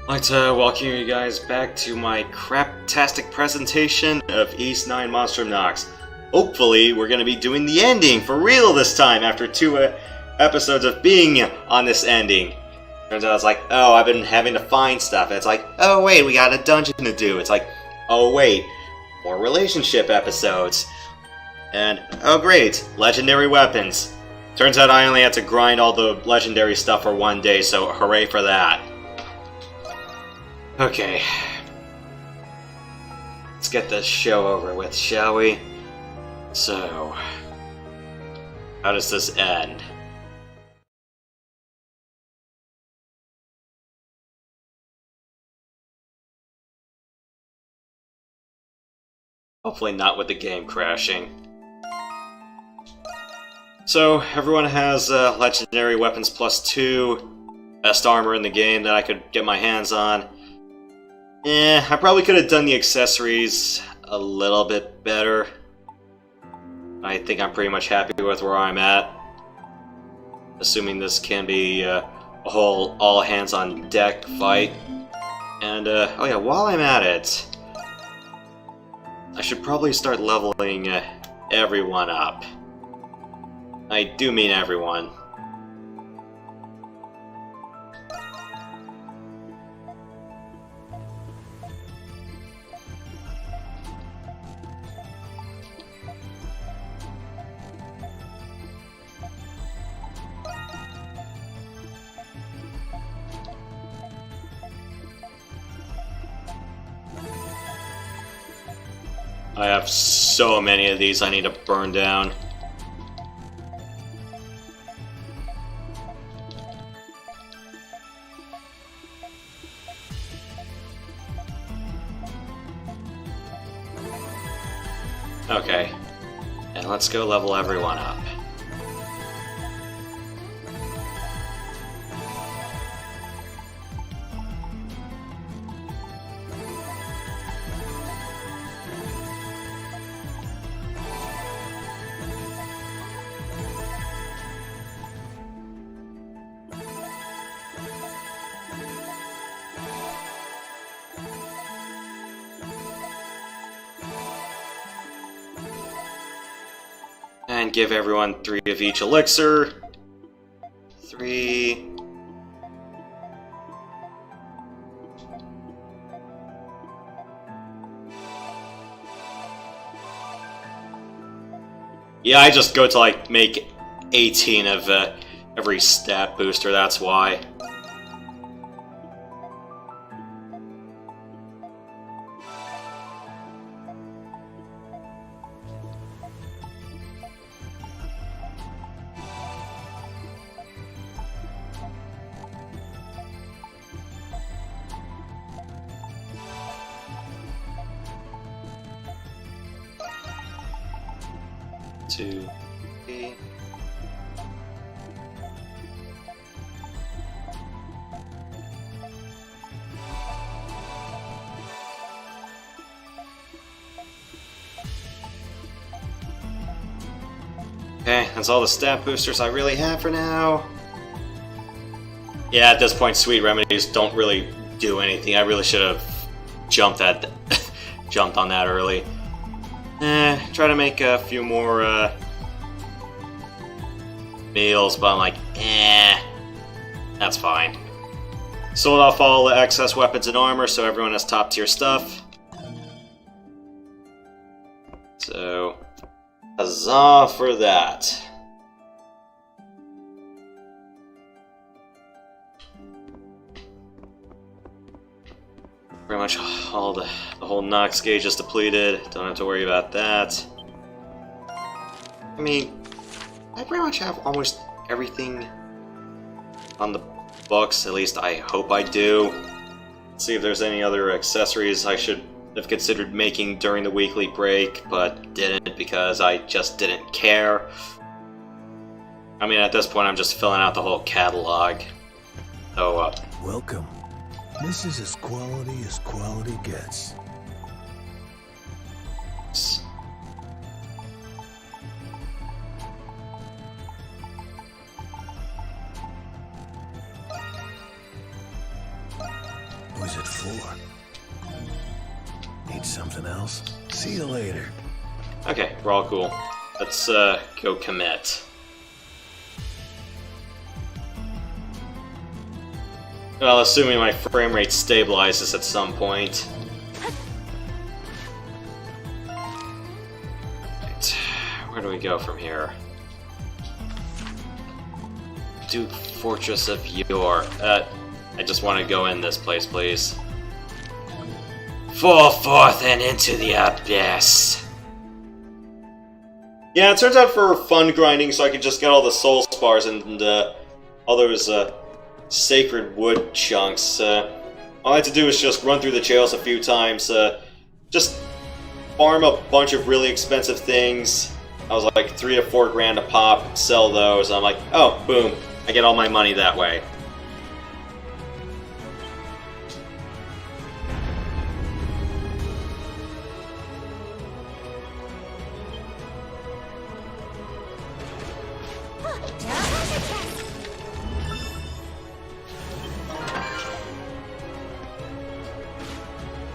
I'd like to welcome you guys back to my craptastic presentation of East 9 Monstrum NOX. Hopefully, we're going to be doing the ending for real this time after two episodes of being on this ending. Turns out it's like, oh, I've been having to find stuff. And it's like, oh wait, we got a dungeon to do. It's like, oh wait, more relationship episodes. And, oh great, legendary weapons. Turns out I only had to grind all the legendary stuff for one day, so hooray for that. Okay. Let's get this show over with, shall we? So, how does this end? Hopefully not with the game crashing. So, everyone has legendary weapons +2, best armor in the game that I could get my hands on. I probably could have done the accessories a little bit better. I think I'm pretty much happy with where I'm at. Assuming this can be a whole all-hands-on-deck fight. And, oh yeah, while I'm at it, I should probably start leveling everyone up. I do mean everyone. I have so many of these I need to burn down. Okay, and let's go level everyone up. And give everyone 3 of each elixir. 3. Yeah, I just go to like make 18 of every stat booster, that's why. Two, 3. Okay, that's all the stat boosters I really have for now. Yeah, at this point, sweet remedies don't really do anything. I really should have jumped on that early. Try to make a few more meals, but I'm like, that's fine. Sold off all the excess weapons and armor, so everyone has top tier stuff. So, huzzah for that. Pretty much all the whole NOX gauge is depleted. Don't have to worry about that. I mean, I pretty much have almost everything on the books. At least I hope I do. Let's see if there's any other accessories I should have considered making during the weekly break, but didn't because I just didn't care. I mean, at this point, I'm just filling out the whole catalog. So, welcome. This is as quality gets. Who's it for? Need something else? See you later. Okay, we're all cool. Let's go commit. Well, assuming my frame rate stabilizes at some point. Right. Where do we go from here? Duke Fortress of Yor. I just want to go in this place, please. Fall forth and into the abyss. Yeah, it turns out for fun grinding, so I can just get all the soul spars and all those sacred wood chunks. All I have to do is just run through the jails a few times, just farm a bunch of really expensive things. I was like 3 to 4 grand a pop, sell those, and I'm like, oh, boom, I get all my money that way.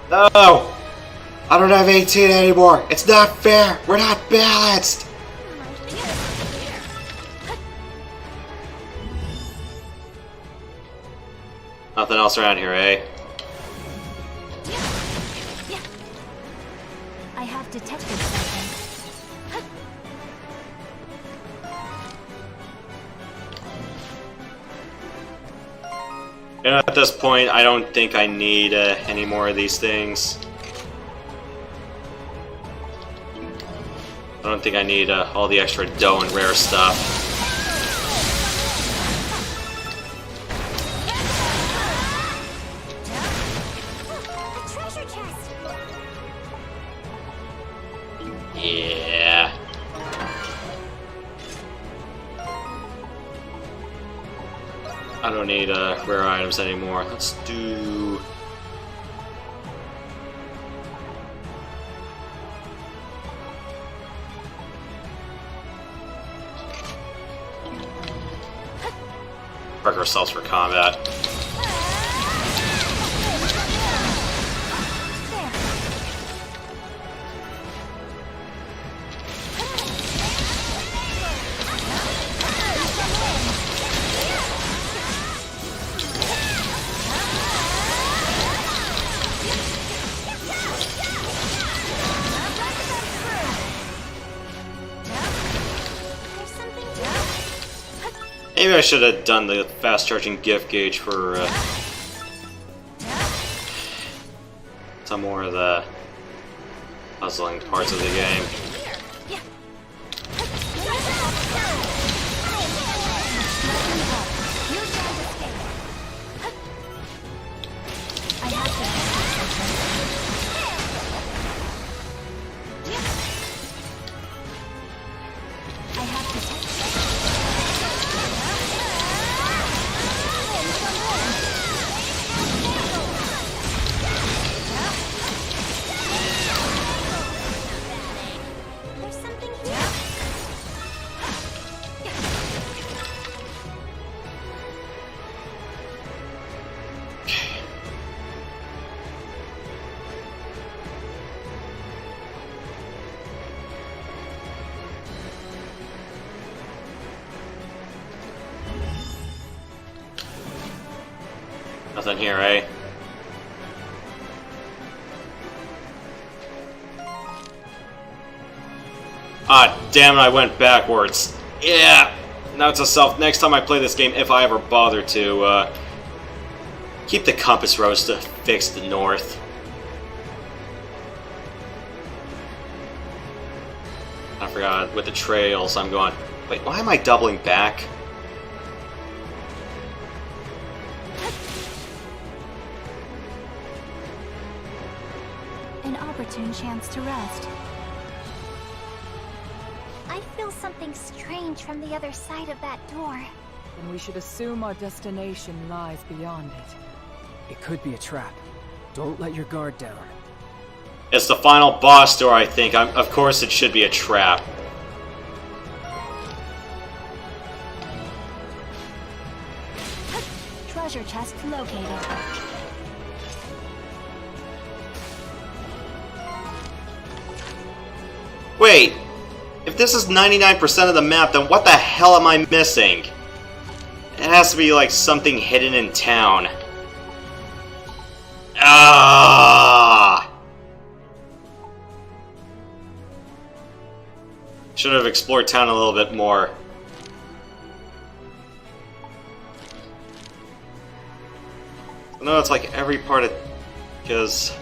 No! I don't have 18 anymore! It's not fair! We're not balanced! Nothing else around here, eh? I have detected something. You know, at this point, I don't think I need any more of these things. I don't think I need all the extra dough and rare stuff. A treasure chest. Yeah. I don't need rare items anymore. Let's do... prep ourselves for combat. Maybe I should have done the fast-charging gift gauge for some more of the puzzling parts of the game. Nothing here, eh? Ah, damn it, I went backwards. Yeah! Note to self, next time I play this game, if I ever bother to, keep the compass rose to fixed north. I forgot, with the trails, I'm going, wait, why am I doubling back? An opportune chance to rest. I feel something strange from the other side of that door. Then we should assume our destination lies beyond it. It could be a trap. Don't let your guard down. It's the final boss door, I think. Of course it should be a trap. Treasure chest located. Wait, if this is 99% of the map, then what the hell am I missing? It has to be like something hidden in town. Ah! Should have explored town a little bit more. No, it's like every part of... because...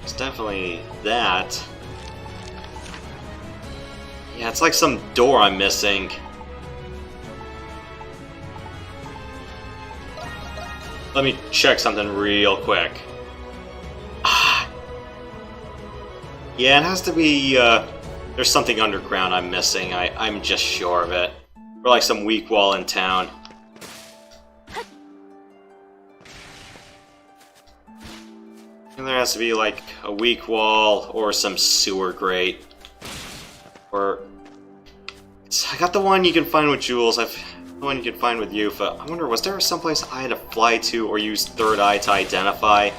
it's definitely that. Yeah, it's like some door I'm missing. Let me check something real quick. Yeah, it has to be, there's something underground I'm missing. I'm just sure of it. Or like some weak wall in town. And there has to be like a weak wall or some sewer grate. Or... I got the one you can find with Jules. I've the one you can find with Yufa. I wonder, was there someplace I had to fly to or use Third Eye to identify?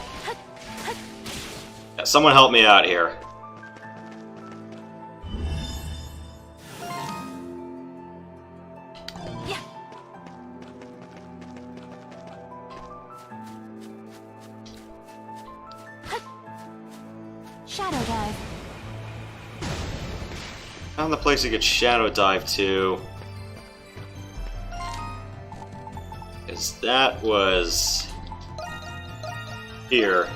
Yeah, someone help me out here. Shadow dive. Found the place you could shadow dive to. Because that was... here.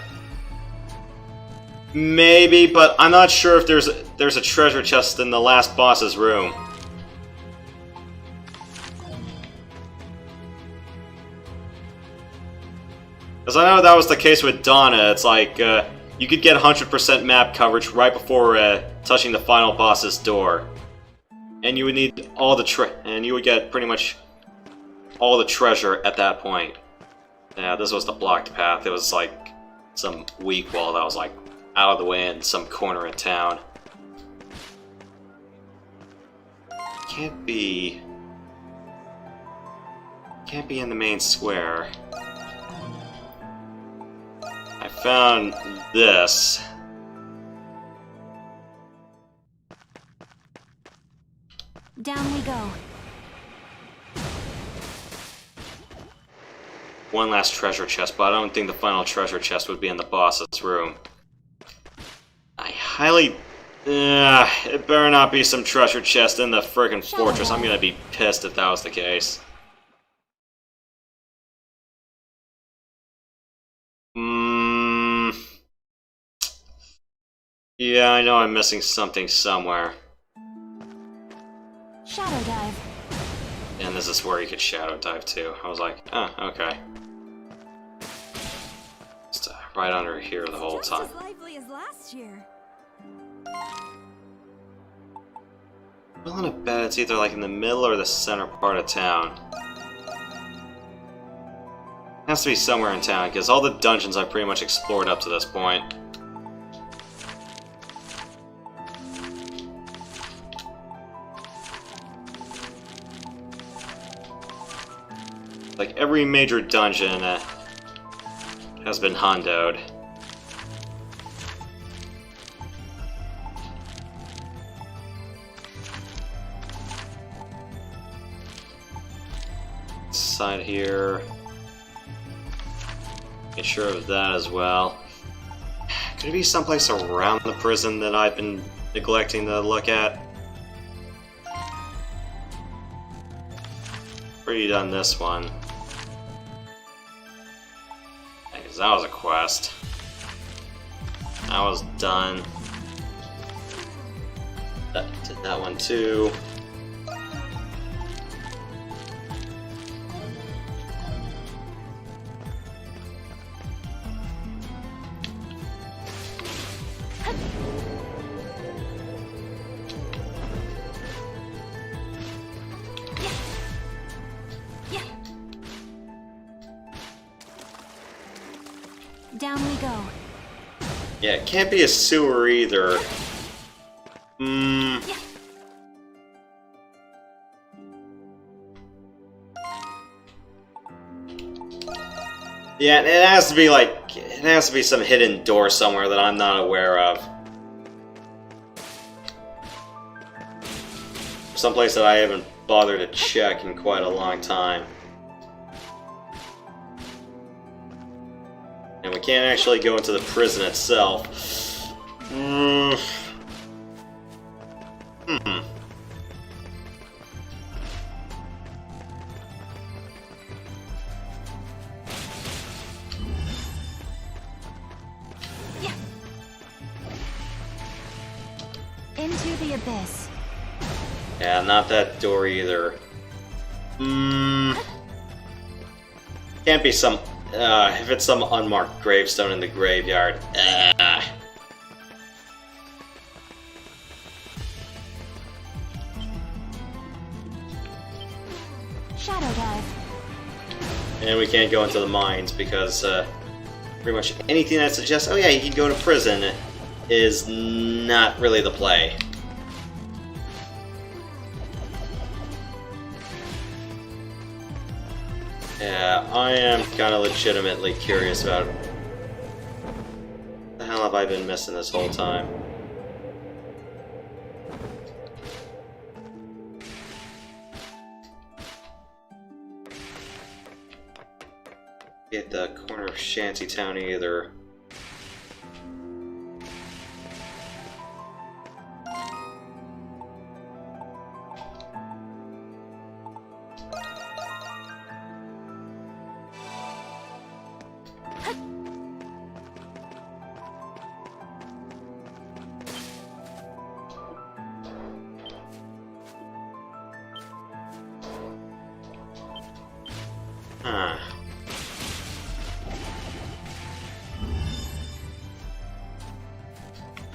Maybe, but I'm not sure if there's a treasure chest in the last boss's room. Because I know that was the case with Donna. It's like, you could get 100% map coverage right before touching the final boss's door. And you would need all the and you would get pretty much all the treasure at that point. Yeah, this was the blocked path. It was like some weak wall that was like out of the way in some corner of town. Can't be in the main square. I found this. Down we go. One last treasure chest, but I don't think the final treasure chest would be in the boss's room. I highly... it better not be some treasure chest in the frickin' fortress. I'm gonna be pissed if that was the case. Yeah, I know I'm missing something somewhere. Shadow dive. And this is where you could shadow dive too. I was like, oh, okay. Just right under here the whole time. Just as lively as last year. Willing to bet it's either like in the middle or the center part of town. It has to be somewhere in town, because all the dungeons I've pretty much explored up to this point. Like every major dungeon has been hundoed. Side here. Get sure of that as well. Could it be someplace around the prison that I've been neglecting to look at? Already done this one. Because that was a quest. That was done. Did that one too. Down we go. Yeah, it can't be a sewer either. Yeah, it has to be like, it has to be some hidden door somewhere that I'm not aware of. someplace that I haven't bothered to check in quite a long time. And we can't actually go into the prison itself. Into the abyss. Yeah, not that door either. Can't be some... if it's some unmarked gravestone in the graveyard. Shadow dive. And we can't go into the mines because pretty much anything that suggests, oh yeah, you can go to prison, is not really the play. Yeah, I am kind of legitimately curious about what the hell have I been missing this whole time. Get the corner of Shantytown either.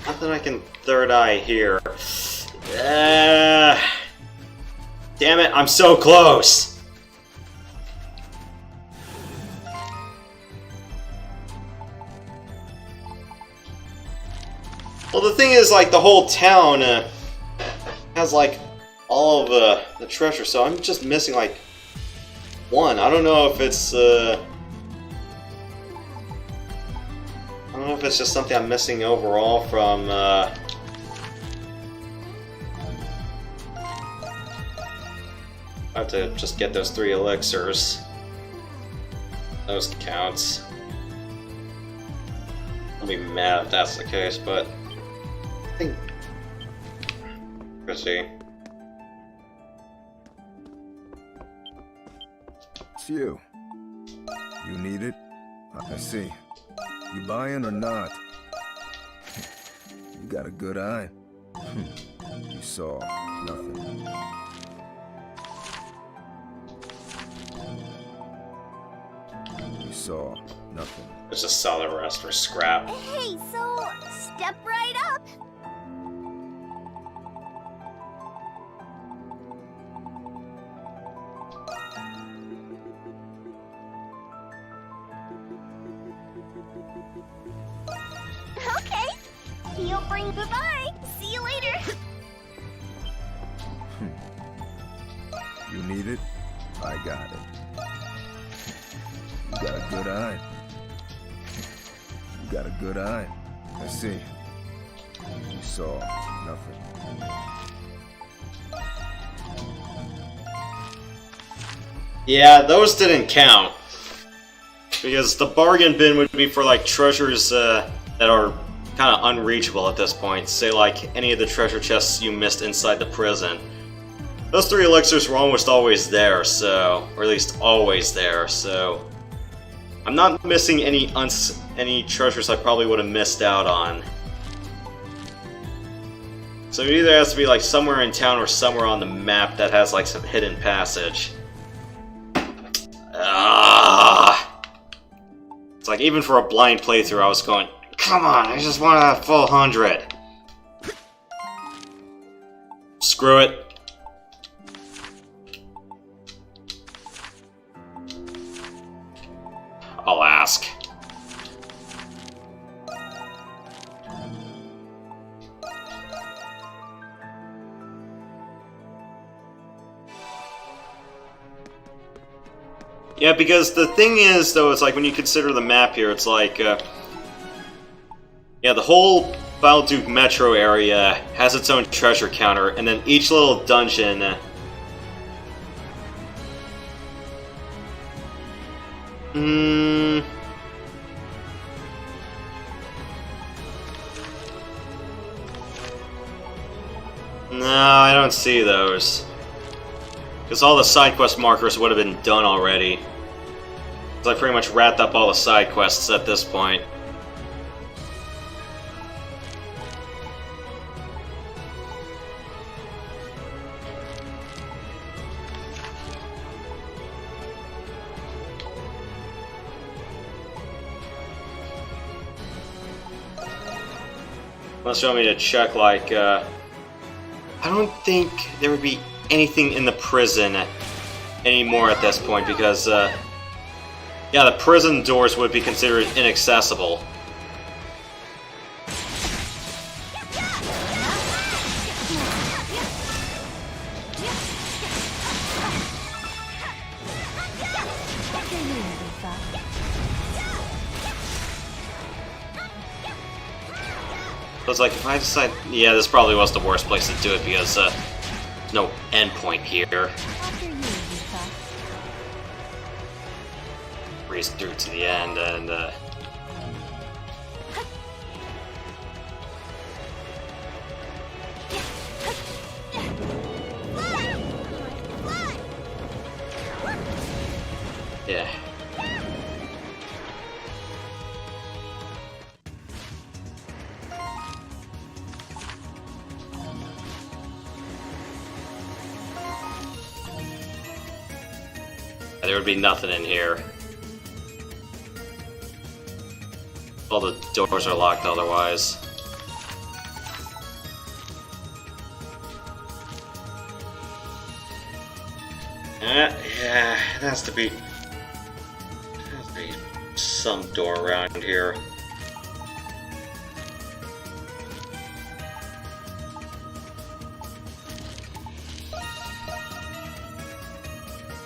Nothing I can third eye here. Damn it, I'm so close! Well, the thing is, like, the whole town has, like, all of the treasure, so I'm just missing, like, one. I don't know if it's, I don't know if it's just something I'm missing overall from, I have to just get those 3 elixirs. Those counts. I'll be mad if that's the case, but I think... Let's see. It's you. You need it? I see. You buying or not? You got a good eye. You saw nothing. You saw nothing. Let's just sell the rest for scrap. Hey, so step right up. Okay. You'll bring goodbye. See you later. You need it? I got it. You got a good eye. You got a good eye. I see. You saw nothing. Yeah, those didn't count. Because the bargain bin would be for, like, treasures that are kind of unreachable at this point. Say, like, any of the treasure chests you missed inside the prison. Those 3 elixirs were almost always there, so... Or at least always there, so... I'm not missing any treasures I probably would have missed out on. So it either has to be, like, somewhere in town or somewhere on the map that has, like, some hidden passage. It's like, even for a blind playthrough, I was going, come on, I just want a full 100. Screw it. I'll ask. Yeah, because the thing is, though, it's like when you consider the map here, it's like, yeah, the whole Duke metro area has its own treasure counter, and then each little dungeon no, I don't see those. Because all the side quest markers would have been done already. Because I pretty much wrapped up all the side quests at this point. Unless you want me to check, like, I don't think there would be anything in the prison anymore at this point, because, yeah, the prison doors would be considered inaccessible. So it's like, if I decide... Yeah, this probably was the worst place to do it, because, there's no endpoint here. Breeze through to the end, and, yeah. There would be nothing in here. All the doors are locked otherwise. Yeah, there has to be some door around here.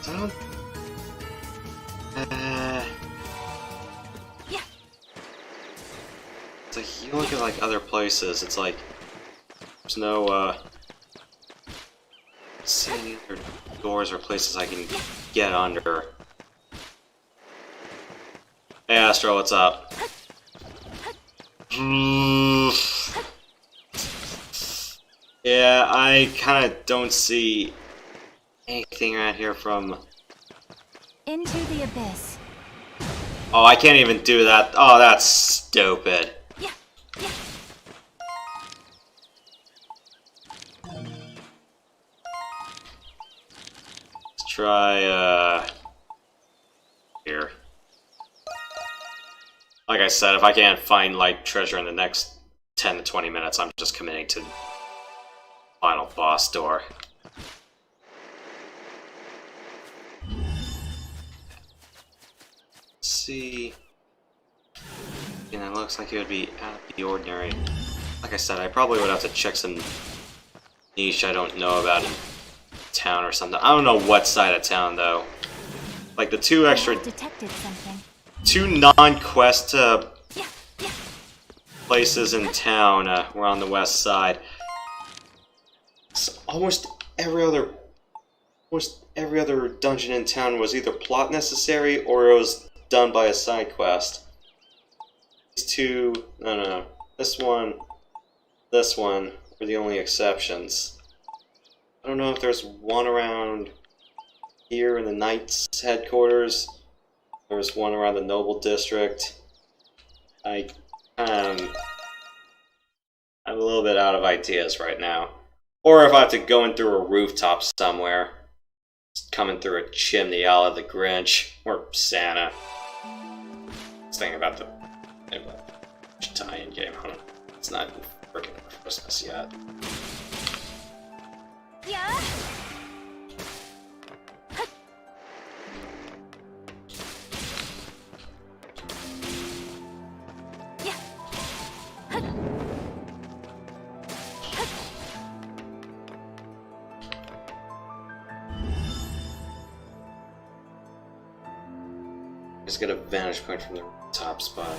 I don't. It's like, you look at like other places, it's like there's no see any other doors or places I can get under. Hey Astro, what's up? Yeah, I kinda don't see anything around here from... Into the abyss. Oh, I can't even do that. Oh, that's stupid. Let's try, here. Like I said, if I can't find, like, treasure in the next 10 to 20 minutes, I'm just committing to final boss door. See, and it looks like it would be out of the ordinary. Like I said, I probably would have to check some niche I don't know about in town or something. I don't know what side of town though. Like the two extra, Detected something. two non-quest places in town were on the west side. So almost every other dungeon in town was either plot necessary or it was done by a side quest. These two, no, this one were the only exceptions. I don't know if there's one around here in the Knights headquarters. There's one around the Noble District. I'm a little bit out of ideas right now. Or if I have to go in through a rooftop somewhere. Just coming through a chimney a la the Grinch. Or Santa. Thinking about the tie-in game. It's not freaking Christmas yet. Yeah. Just get a vantage point from the top spot.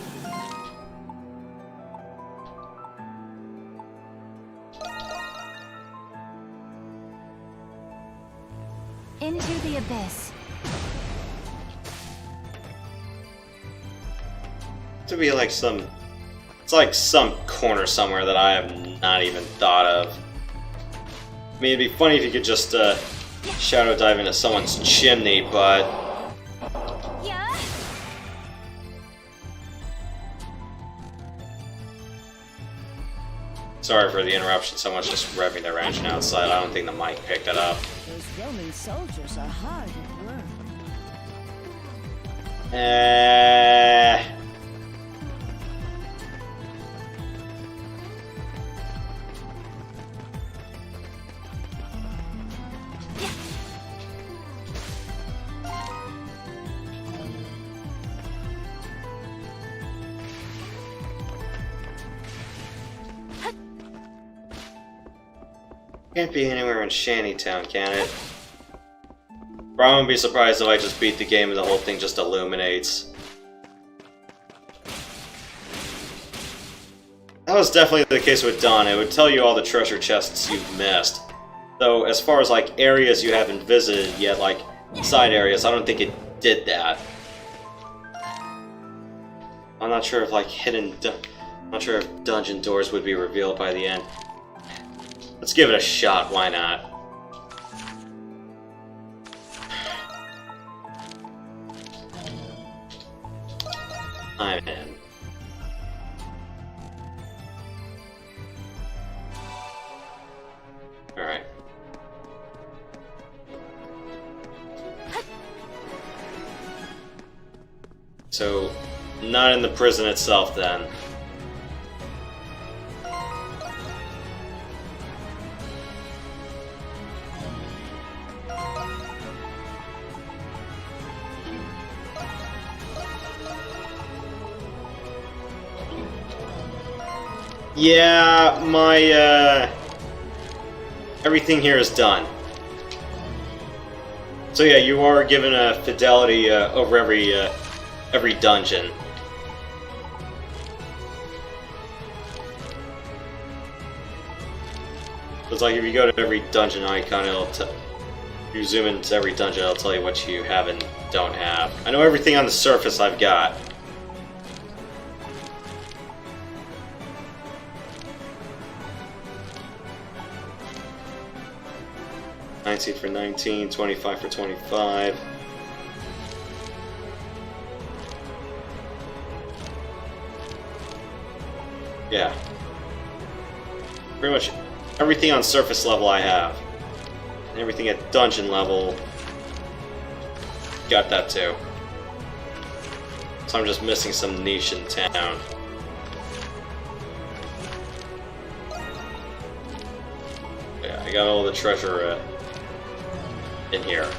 Into the abyss. To be like some... It's like some corner somewhere that I have not even thought of. I mean, it'd be funny if you could just shadow dive into someone's chimney, but... Yeah. Sorry for the interruption, someone's just revving their engine outside. I don't think the mic picked it up. Those Roman soldiers are hard at work. Can't be anywhere in Shantytown, can it? Or I wouldn't be surprised if I just beat the game and the whole thing just illuminates. That was definitely the case with Dawn. It would tell you all the treasure chests you've missed. Though, as far as like areas you haven't visited yet, like side areas, I don't think it did that. I'm not sure if like I'm not sure if dungeon doors would be revealed by the end. Let's give it a shot, why not? I'm in. Alright. So, not in the prison itself then. Yeah, my, everything here is done. So yeah, you are given a fidelity over every dungeon. It's like if you go to every dungeon icon, if you zoom into every dungeon, it'll tell you what you have and don't have. I know everything on the surface I've got. $19 for $19, $25 for $25. Yeah. Pretty much everything on surface level I have. And everything at dungeon level, got that too. So I'm just missing some niche in town. Yeah, I got all the treasure in here.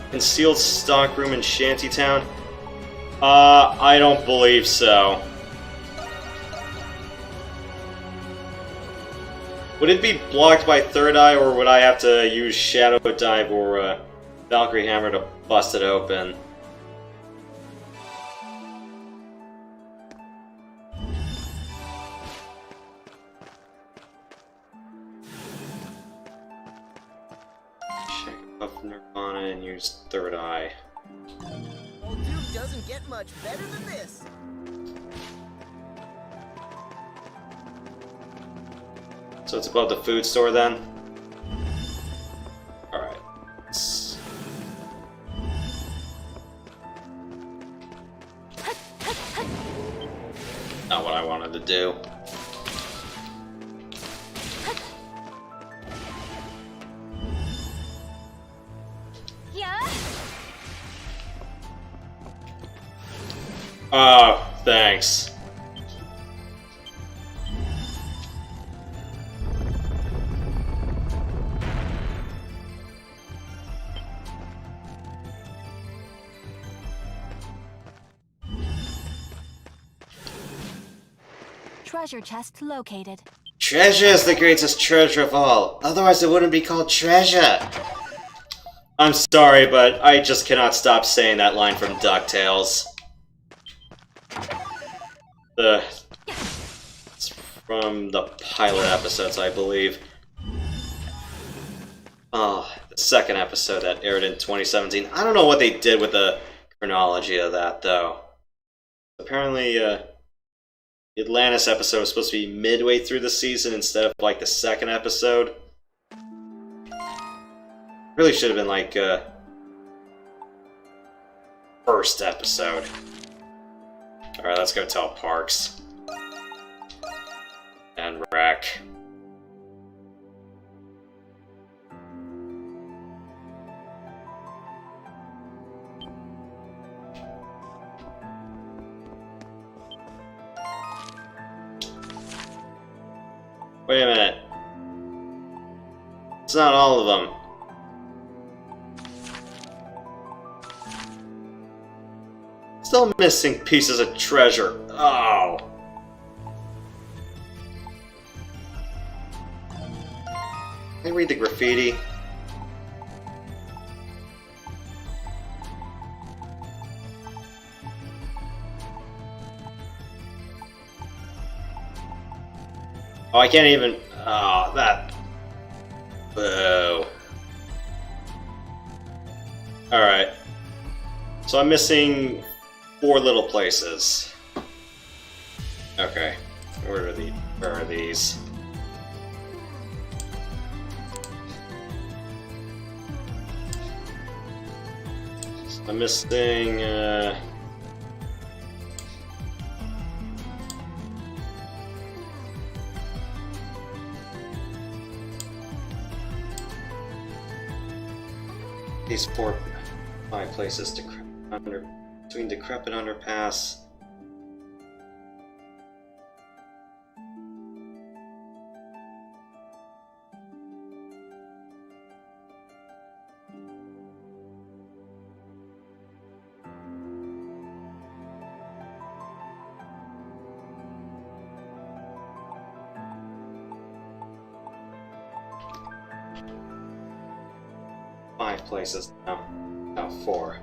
Concealed stockroom in Shantytown? I don't believe so. Would it be blocked by Third Eye, or would I have to use Shadow Dive or Valkyrie Hammer to bust it open? Check Buff Nirvana and use Third Eye. Old Duke doesn't get much better than this. So it's above the food store then? Alright. Not what I wanted to do. Yeah. Oh, thanks. Treasure chest located. Treasure is the greatest treasure of all. Otherwise it wouldn't be called treasure. I'm sorry, but I just cannot stop saying that line from DuckTales. It's from the pilot episodes, I believe. Oh, the second episode that aired in 2017. I don't know what they did with the chronology of that, though. Apparently, the Atlantis episode was supposed to be midway through the season instead of, like, the second episode. Really should have been, like, first episode. Alright, let's go tell Parks. And Wreck. Wait a minute. It's not all of them. Still missing pieces of treasure. Oh. Can I read the graffiti? Oh, I can't even... Oh, that... Boo. Alright. So I'm missing 4 little places. Okay. Where are these? So I'm missing, these 5 places between decrepit underpass. Five places now. Now 4.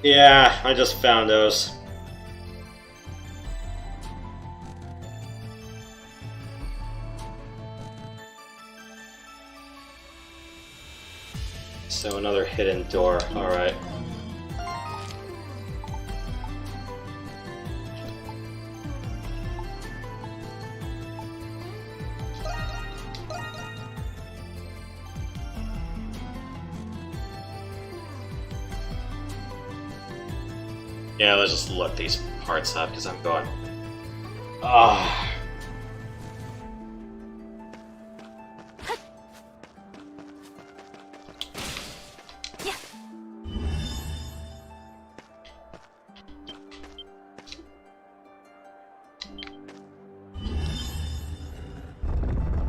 Yeah, I just found those. So another hidden door, alright. Yeah, let's just look these parts up because I'm going. Ah.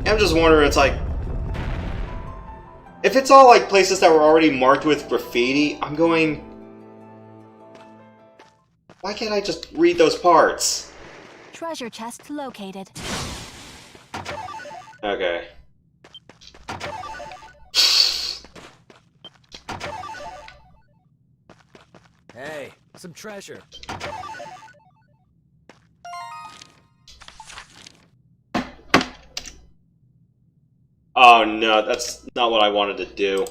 I'm just wondering, it's like, if it's all like places that were already marked with graffiti, I'm going. Why can't I just read those parts? Treasure chest located. Okay. Hey, some treasure. Oh no, that's not what I wanted to do.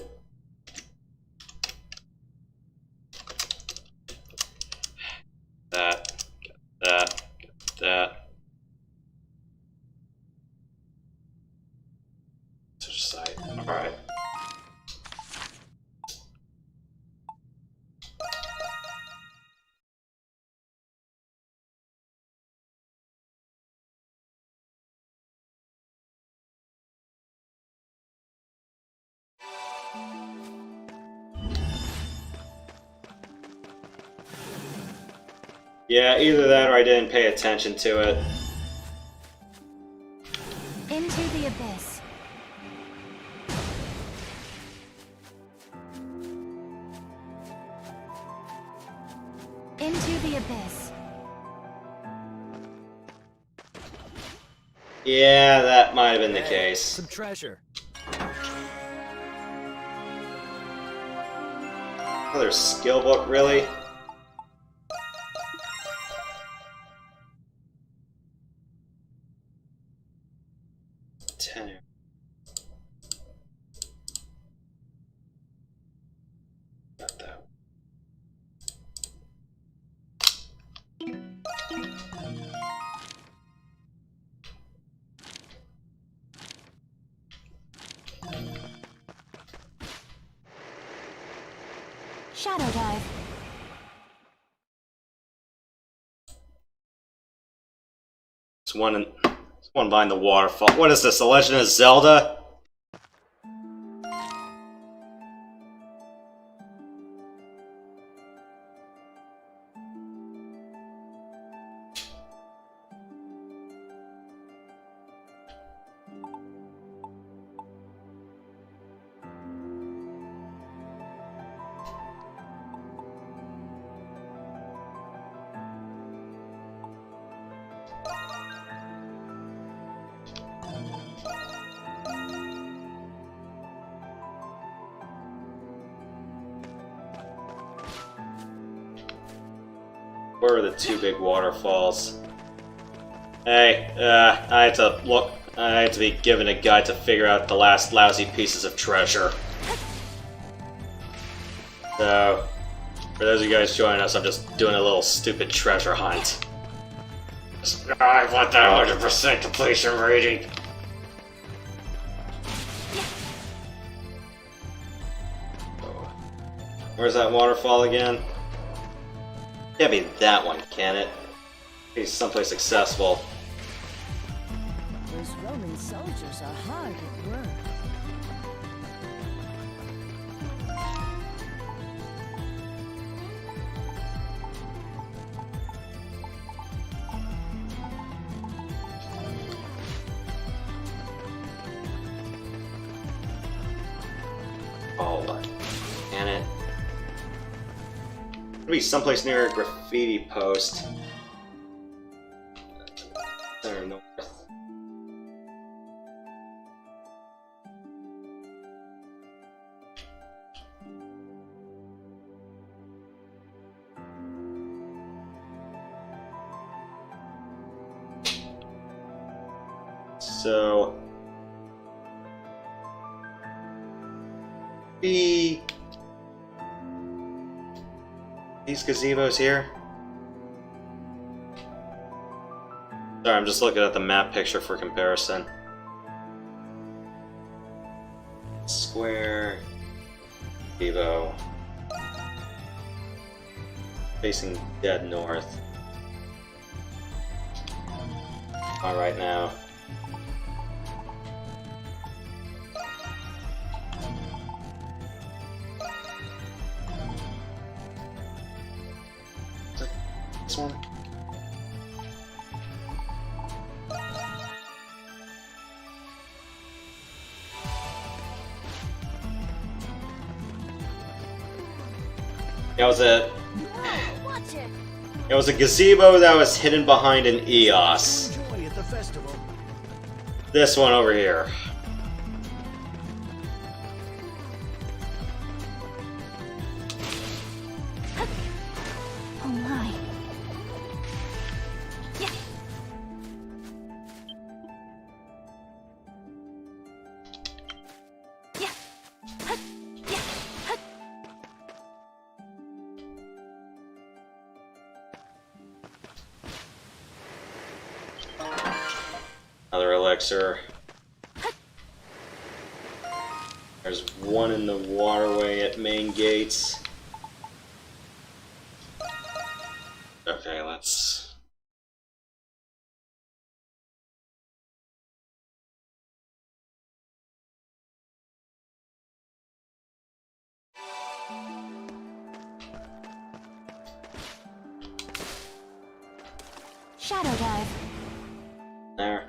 That. Switch side. Alright. Yeah, either that or I didn't pay attention to it. Into the abyss. Into the abyss. Yeah, that might have been the Hey, case. some treasure. Another skill book, really? Tenor. Not that. Shadow dive. It's one behind the waterfall. What is this? The Legend of Zelda? Where are the two big waterfalls? Hey, I had to look. I had to be given a guide to figure out the last lousy pieces of treasure. So, for those of you guys joining us, I'm just doing a little stupid treasure hunt. I want that 100% completion rating. Where's that waterfall again? Can't be that one, can it? Be someplace accessible. Those Roman soldiers are hard at work. Hold on. Can it? It'll be someplace near a graffiti post. Center north. So these gazebos here. Sorry, I'm just looking at the map picture for comparison. Square, gazebo, facing dead north. All right now. This one. Watch it. It was a gazebo that was hidden behind an EOS. Enjoy at the festival. This one over here. Oh my. Yeah. Yeah. Hut. Yeah. Hut. Another elixir. There's one in the waterway at main gates. Okay, let's... Shadow dive. There.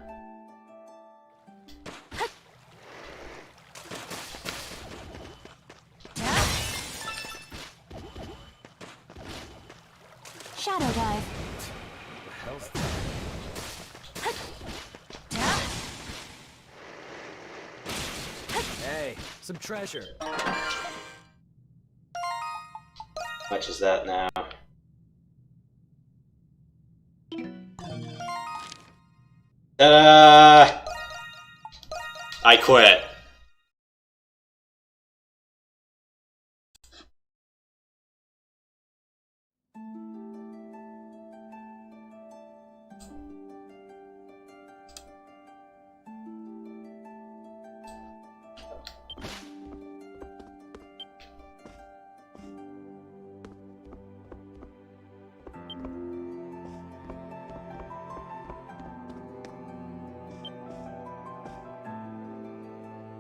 Shadow dive. The hell's that? Hey, some treasure. How much is that now? Ta-da! I quit.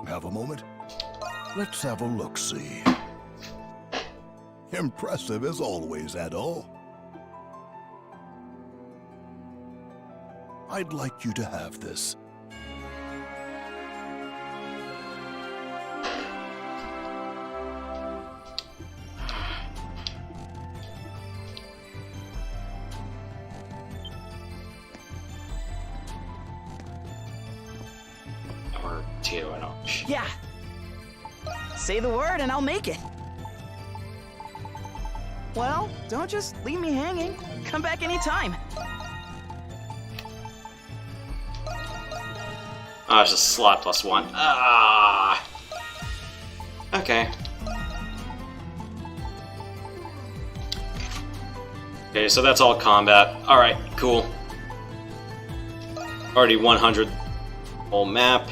Have a moment? Let's have a look-see. Impressive as always, Adol. I'd like you to have this. Or two, I don't. Yeah. Say the word and I'll make it. Well, don't just leave me hanging. Come back anytime. Oh, it's just slot plus one. Ah. Okay. Okay, so that's all combat. Alright, cool. Already 100 whole map.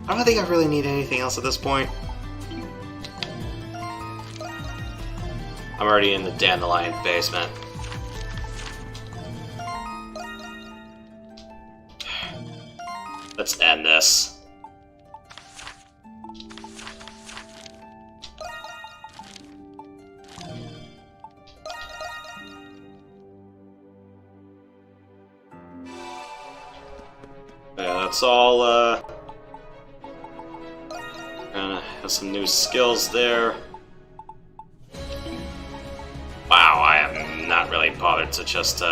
I don't think I really need anything else at this point. I'm already in the Dandelion basement. Let's end this. Yeah, that's all, gonna have some new skills there. Wow, I am not really bothered to just,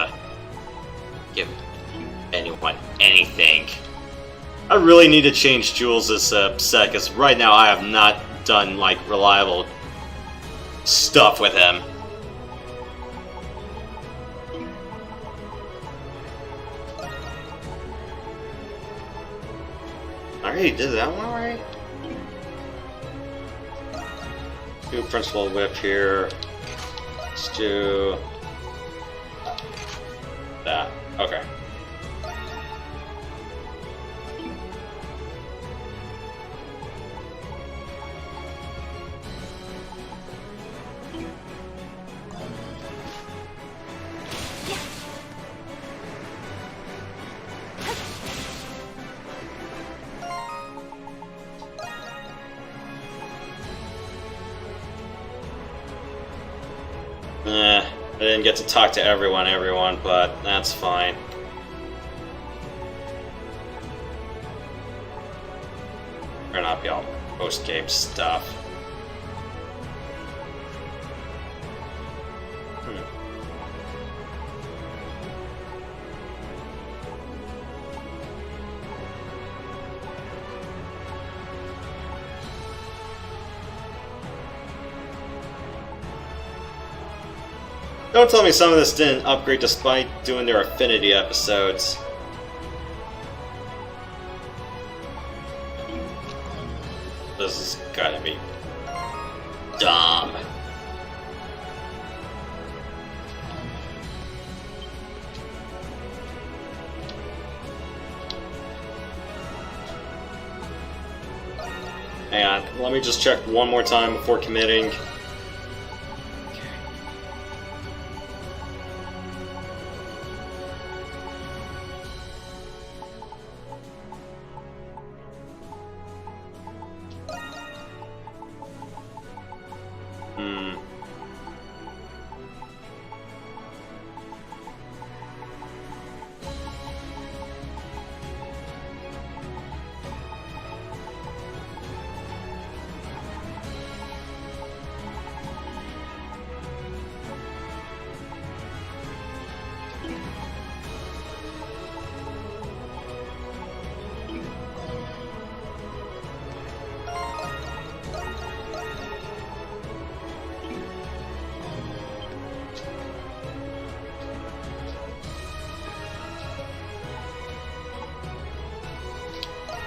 give anyone anything. I really need to change Jules' set, because right now I have not done, like, reliable stuff with him. I already did that one already? Do Principal Whip here. Let's do that. Okay. I didn't get to talk to everyone, but that's fine. Better not be all post-game stuff. Don't tell me some of this didn't upgrade despite doing their Affinity episodes. This is gotta be dumb. Hang on, let me just check one more time before committing.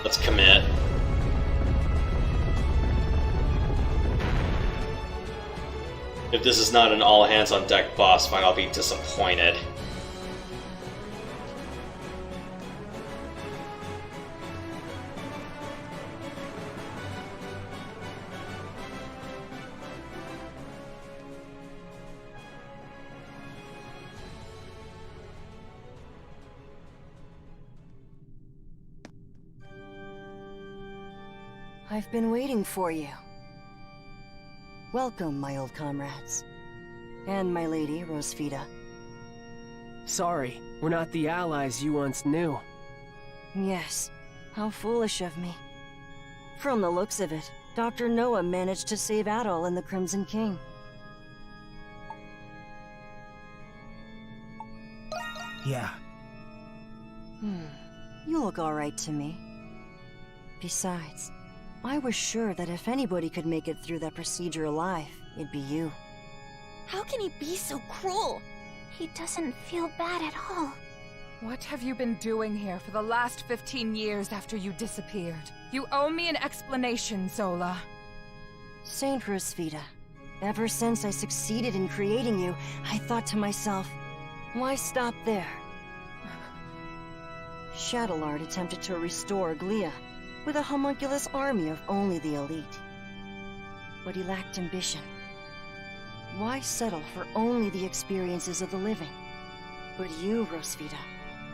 Let's commit. If this is not an all-hands-on-deck boss fight, I'll be disappointed. I've been waiting for you. Welcome, my old comrades. And my lady, Rosvita. Sorry, we're not the allies you once knew. Yes, how foolish of me. From the looks of it, Dr. Noah managed to save Adol and the Crimson King. Yeah. You look all right to me. Besides, I was sure that if anybody could make it through that procedure alive, it'd be you. How can he be so cruel? He doesn't feel bad at all. What have you been doing here for the last 15 years after you disappeared? You owe me an explanation, Zola. Saint Rosvita, ever since I succeeded in creating you, I thought to myself, why stop there? Shadowlord attempted to restore Glia with a homunculus army of only the elite. But he lacked ambition. Why settle for only the experiences of the living? But you, Rosvita,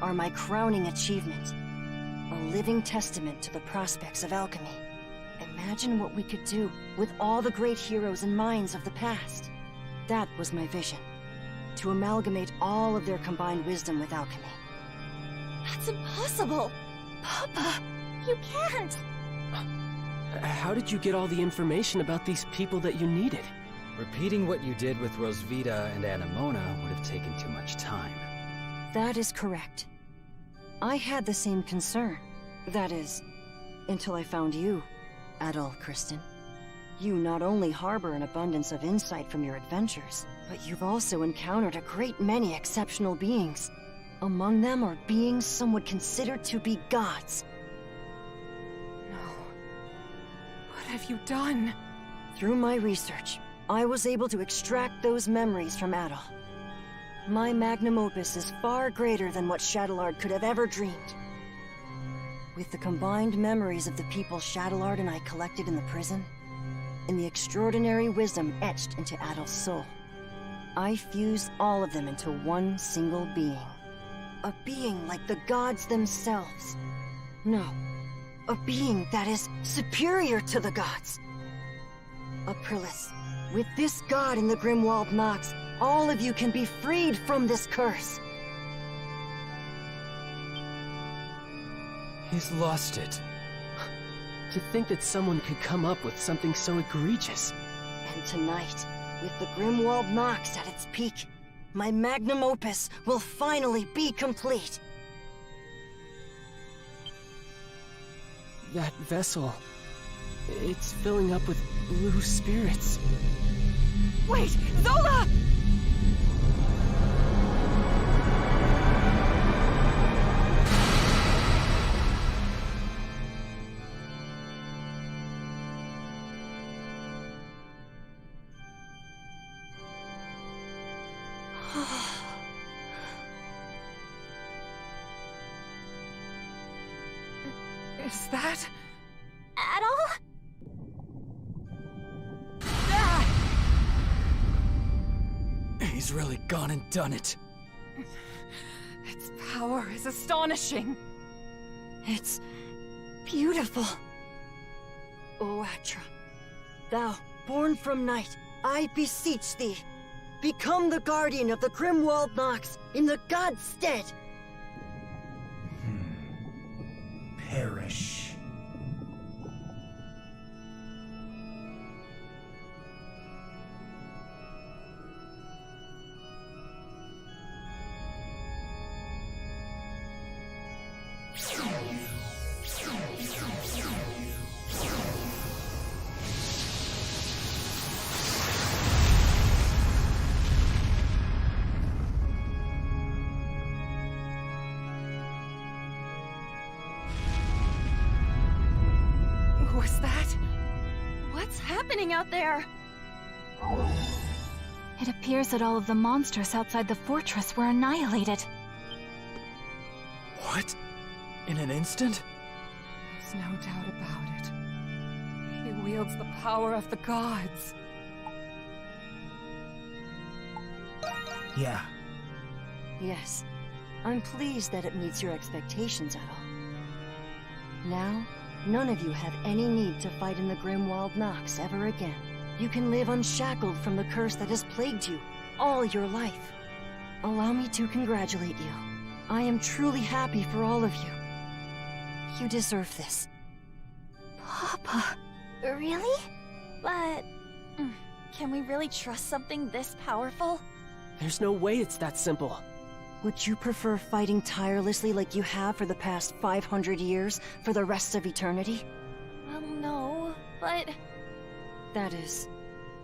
are my crowning achievement. A living testament to the prospects of alchemy. Imagine what we could do with all the great heroes and minds of the past. That was my vision. To amalgamate all of their combined wisdom with alchemy. That's impossible! Papa, you can't! How did you get all the information about these people that you needed? Repeating what you did with Rosvita and Anemona would have taken too much time. That is correct. I had the same concern. That is, until I found you, Adol Kristen. You not only harbor an abundance of insight from your adventures, but you've also encountered a great many exceptional beings. Among them are beings some would consider to be gods. No. What have you done? Through my research, I was able to extract those memories from Adol. My magnum opus is far greater than what Shadowlord could have ever dreamed. With the combined memories of the people Shadowlord and I collected in the prison, and the extraordinary wisdom etched into Adol's soul, I fused all of them into one single being. A being like the gods themselves. No, a being that is superior to the gods. Aprilis, with this god in the Grimwald Nox, all of you can be freed from this curse. He's lost it. To think that someone could come up with something so egregious. And tonight, with the Grimwald Nox at its peak, my magnum opus will finally be complete. That vessel... it's filling up with blue spirits. Wait! Zola! Is that... Adol? He's really gone and done it. Its power is astonishing. It's beautiful. O Atra, thou, born from night, I beseech thee, become the guardian of the Grimwald Nox in the god's stead. Perish. was that? What's happening out there? It appears that all of the monsters outside the fortress were annihilated. What? In an instant? There's no doubt about it. He wields the power of the gods. Yeah. Yes. I'm pleased that it meets your expectations, Adol. Now, none of you have any need to fight in the Grimwald NOX ever again. You can live unshackled from the curse that has plagued you all your life. Allow me to congratulate you. I am truly happy for all of you. You deserve this. Papa, really? But... can we really trust something this powerful? There's no way it's that simple. Would you prefer fighting tirelessly like you have for the past 500 years for the rest of eternity? Well, no, but... That is,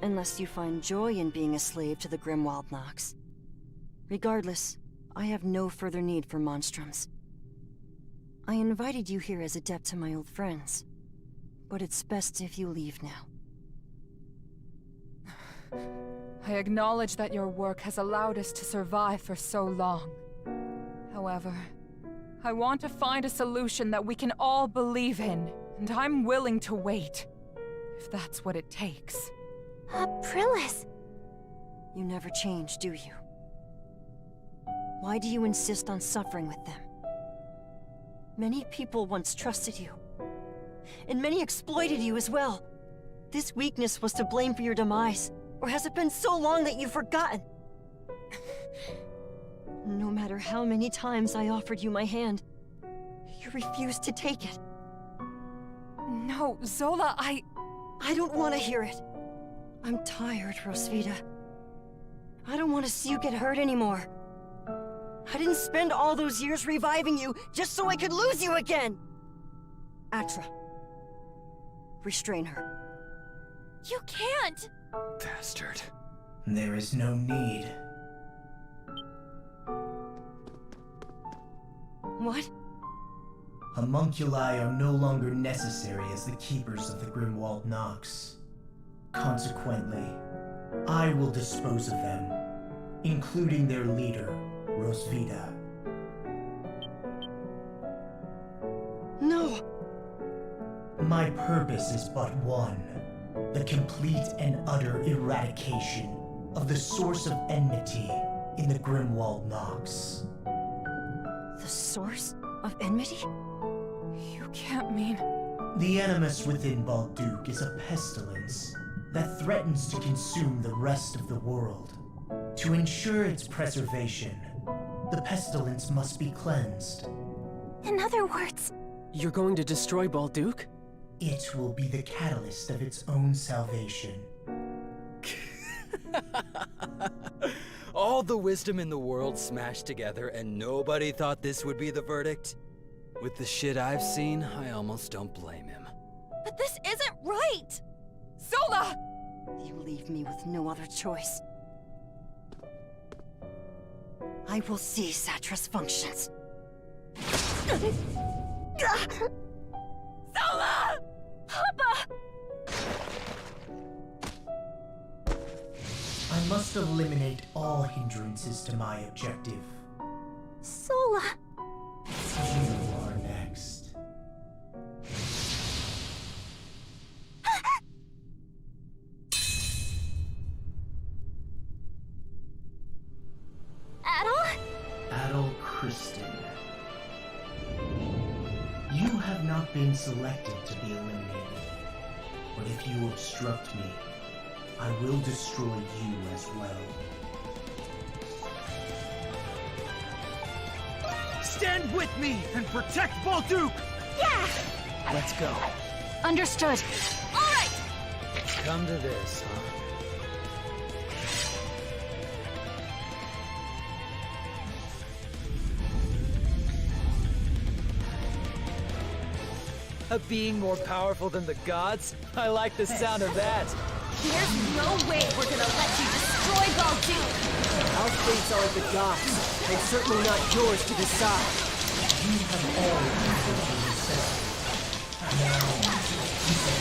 unless you find joy in being a slave to the Grimwald NOX. Regardless, I have no further need for Monstrums. I invited you here as a debt to my old friends, but it's best if you leave now. I acknowledge that your work has allowed us to survive for so long. However, I want to find a solution that we can all believe in, and I'm willing to wait, if that's what it takes. Prillis! You never change, do you? Why do you insist on suffering with them? Many people once trusted you, and many exploited you as well. This weakness was to blame for your demise. Or has it been so long that you've forgotten? No matter how many times I offered you my hand, you refused to take it. No, Zola, I don't want to hear it. I'm tired, Rosvita. I don't want to see you get hurt anymore. I didn't spend all those years reviving you just so I could lose you again! Atra. Restrain her. You can't! Bastard. There is no need. What? Homunculi are no longer necessary as the keepers of the Grimwald NOX. Consequently, I will dispose of them, including their leader, Rosvita. No! My purpose is but one. The complete and utter eradication of the source of enmity in the Grimwald NOX. The source of enmity? You can't mean... The animus within Balduke is a pestilence that threatens to consume the rest of the world. To ensure its preservation, the pestilence must be cleansed. In other words... You're going to destroy Balduke? It will be the catalyst of its own salvation. All the wisdom in the world smashed together, and nobody thought this would be the verdict? With the shit I've seen, I almost don't blame him. But this isn't right! Zola! You leave me with no other choice. I will see Satra's functions. Zola! Papa! I must eliminate all hindrances to my objective. Zola! You are next. Adol? Adol Kristen. You have not been selected to be eliminated. But if you obstruct me, I will destroy you as well. Stand with me and protect Balduke! Yeah! Let's go. Understood. All right! Come to this, huh? A being more powerful than the gods? I like the sound of that. There's no way we're gonna let you destroy Balduke! Our fates are with the gods, and certainly not yours to decide. You have all considered yourself. Now, you can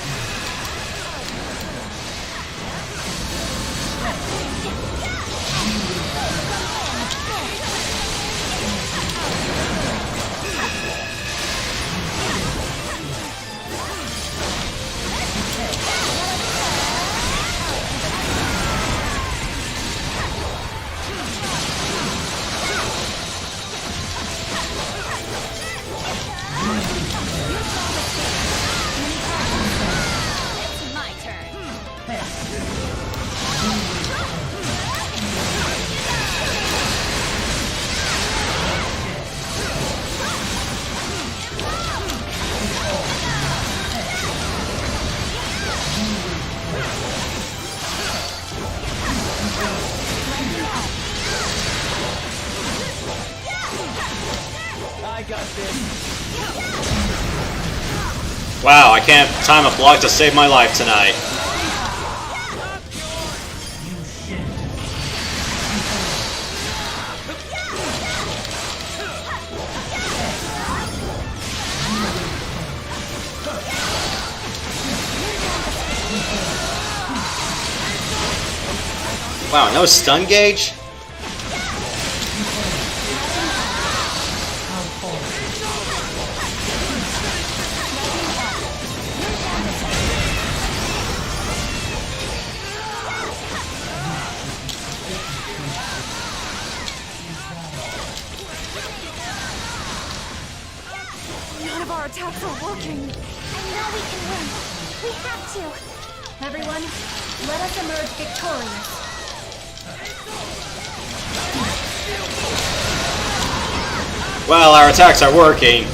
Wow, I can't time a block to save my life tonight. Wow, no stun gauge? None of our attacks are working. I know we can win. We have to. Everyone, let us emerge victorious. Well, our attacks are working.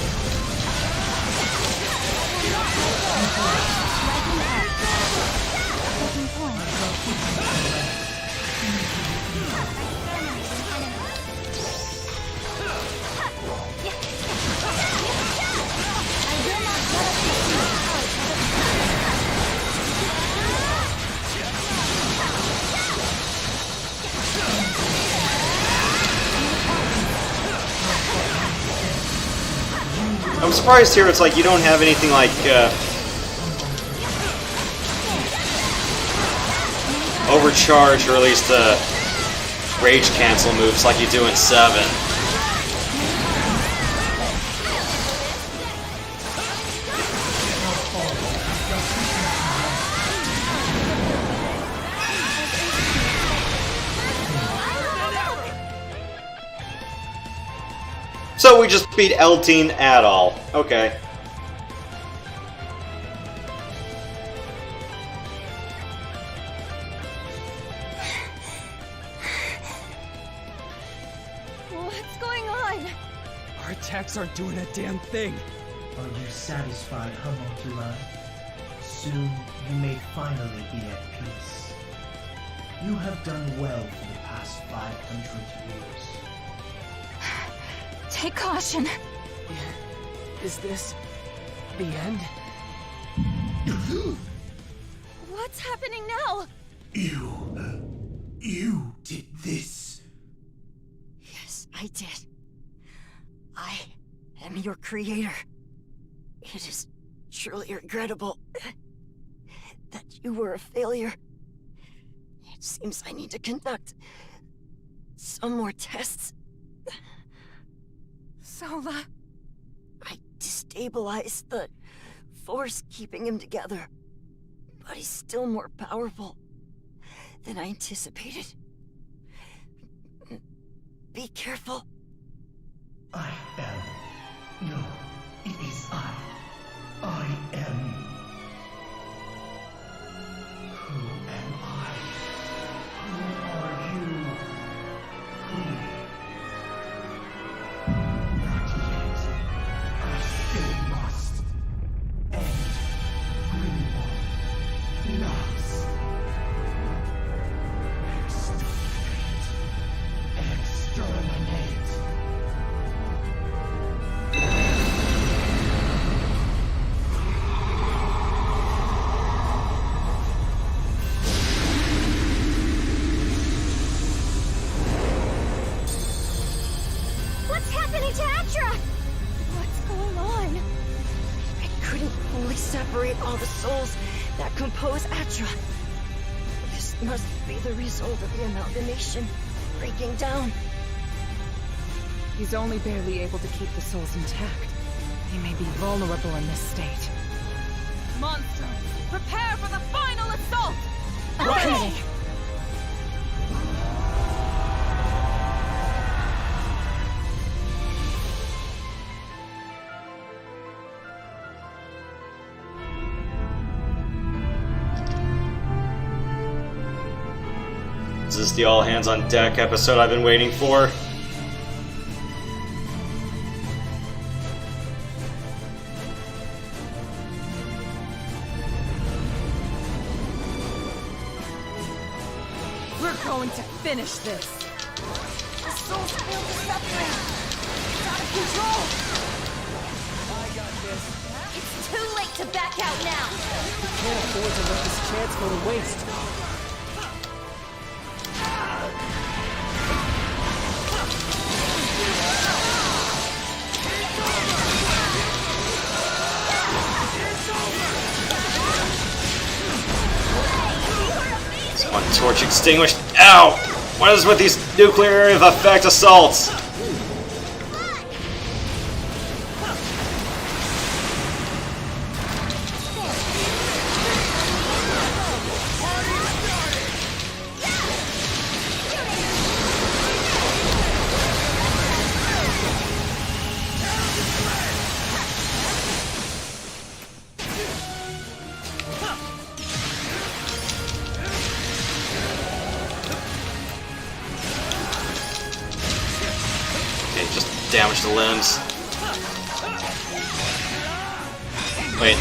I'm surprised here it's like you don't have anything like overcharge or at least rage cancel moves like you do in 7. So we just beat L-Teen at all. Okay. What's going on? Our attacks aren't doing a damn thing. Are you satisfied, Homunculi? Soon you may finally be at peace. You have done well for the past 500 years. Take caution. Is this the end? What's happening now? You did this. Yes, I did. I am your creator. It is truly regrettable that you were a failure. It seems I need to conduct some more tests. Sola. I destabilized the force keeping him together, but he's still more powerful than I anticipated. Be careful. I am. No, it is I. I am. Who am I? Who are you? Who? Not yet. I still must. End. Greenwald. NOX. Exterminate. What's happening to Atra? What's going on? I couldn't fully separate all the souls that compose Atra. This must be the result of the amalgamation breaking down. He's only barely able to keep the souls intact. He may be vulnerable in this state. Monstrum, prepare for the final assault! Okay. Is this the all hands on deck episode I've been waiting for? We're going to finish this! The souls feel the suffering. It's out of control. I got this. It's too late to back out now. We can't afford to let this chance go to waste. One torch extinguished. Ow! What is with these nuclear area of effect assaults? Damage the limbs. Wait,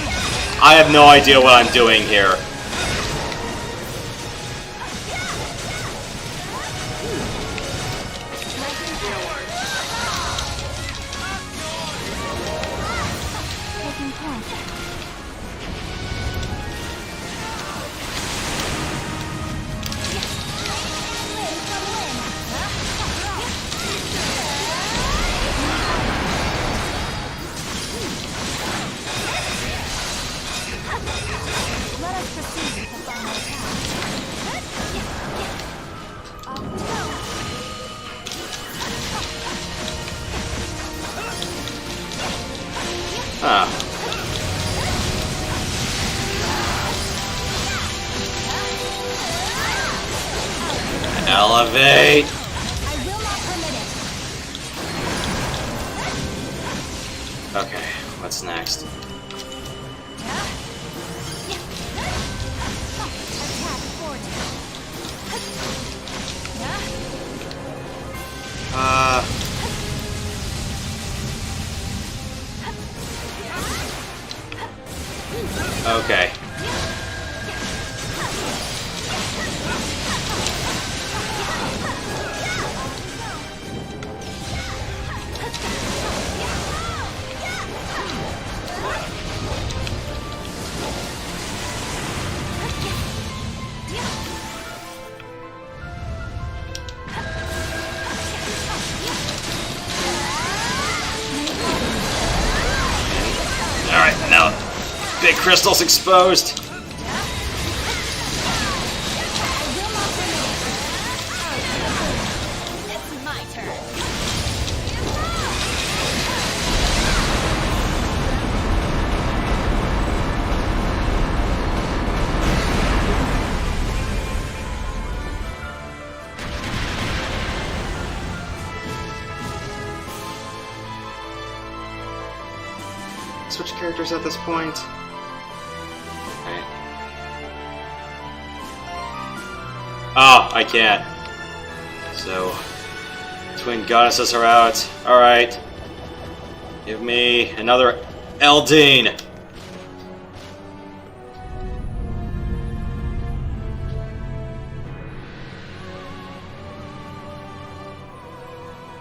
I have no idea what I'm doing here. Huh. Elevate. I will not permit it. Okay, what's next? Okay. Alright, now big crystal's exposed. It's my turn. Switch characters at this point. Okay. Ah, I can't. So, twin goddesses are out. Alright. Give me another Eldine.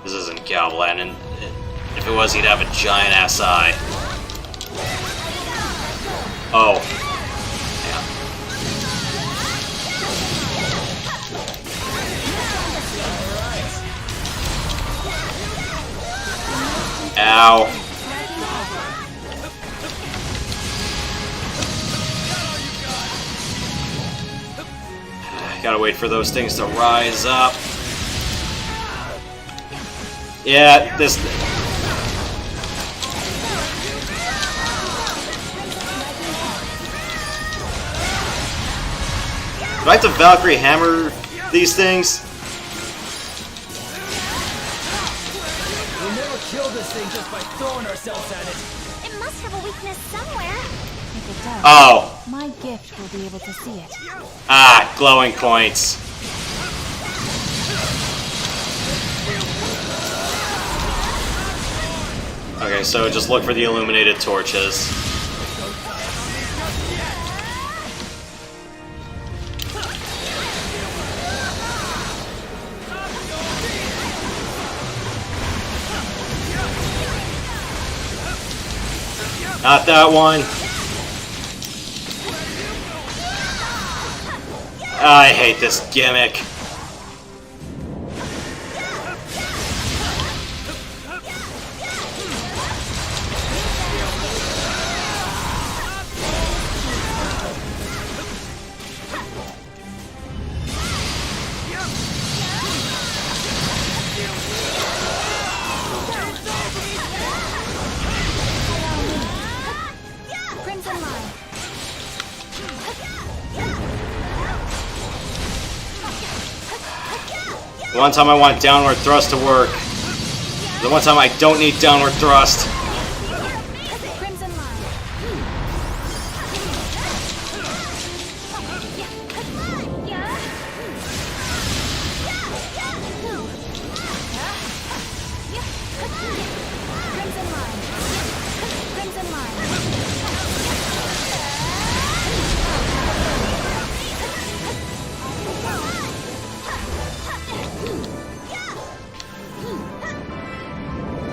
This isn't Galvan, and if it was, he'd have a giant ass eye. Oh. Yeah. Ow. Gotta wait for those things to rise up. Yeah, this... Do I have to Valkyrie hammer these things? We'll never kill this thing just by throwing ourselves at it. It must have a weakness somewhere. If it does, Oh. my gift will be able to see it. Ah, glowing points. Okay, so just look for the illuminated torches. Not that one. I hate this gimmick. Crimson Line. The one time I want downward thrust to work. The one time I don't need downward thrust. Crimson Line. Crimson Line. Crimson Line.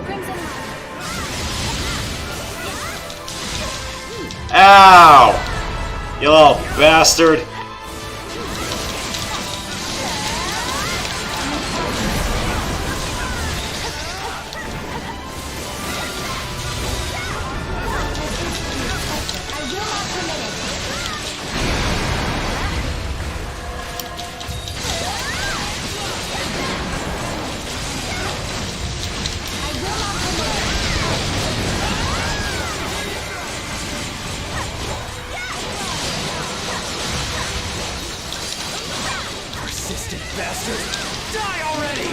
Crimson Line. Ow! You little bastard. I will not permit it. I will not permit it. Persistent bastard! Die already!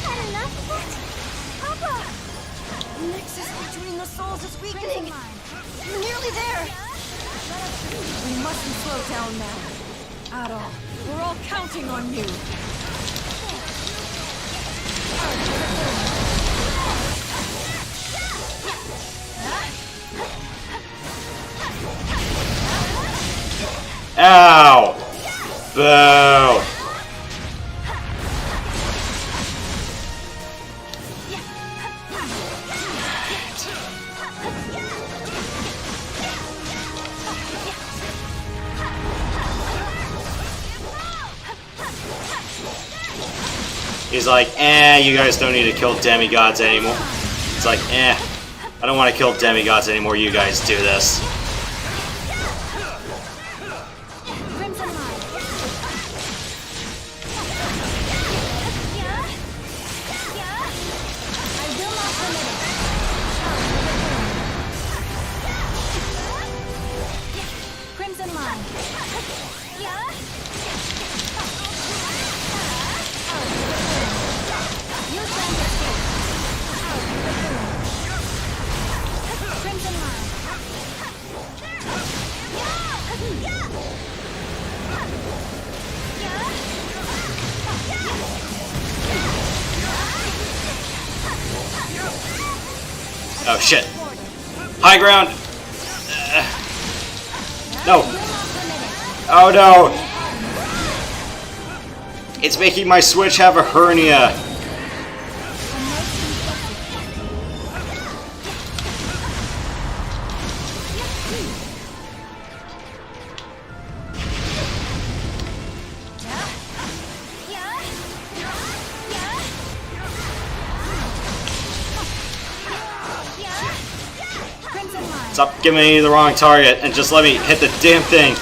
Had enough of it? Papa! The nexus between the souls is weakening. We're nearly there. We mustn't slow down now. At all. We're all counting on you. Ow! Boo! He's like, you guys don't need to kill demigods anymore. It's like, I don't want to kill demigods anymore, you guys do this. Crimson Line. I will not permit it. Crimson Line. You stand escape. Crimson Line. Oh shit. High ground! No! Oh no! It's making my Switch have a hernia! Crimson Line. Stop giving me the wrong target and just let me hit the damn thing!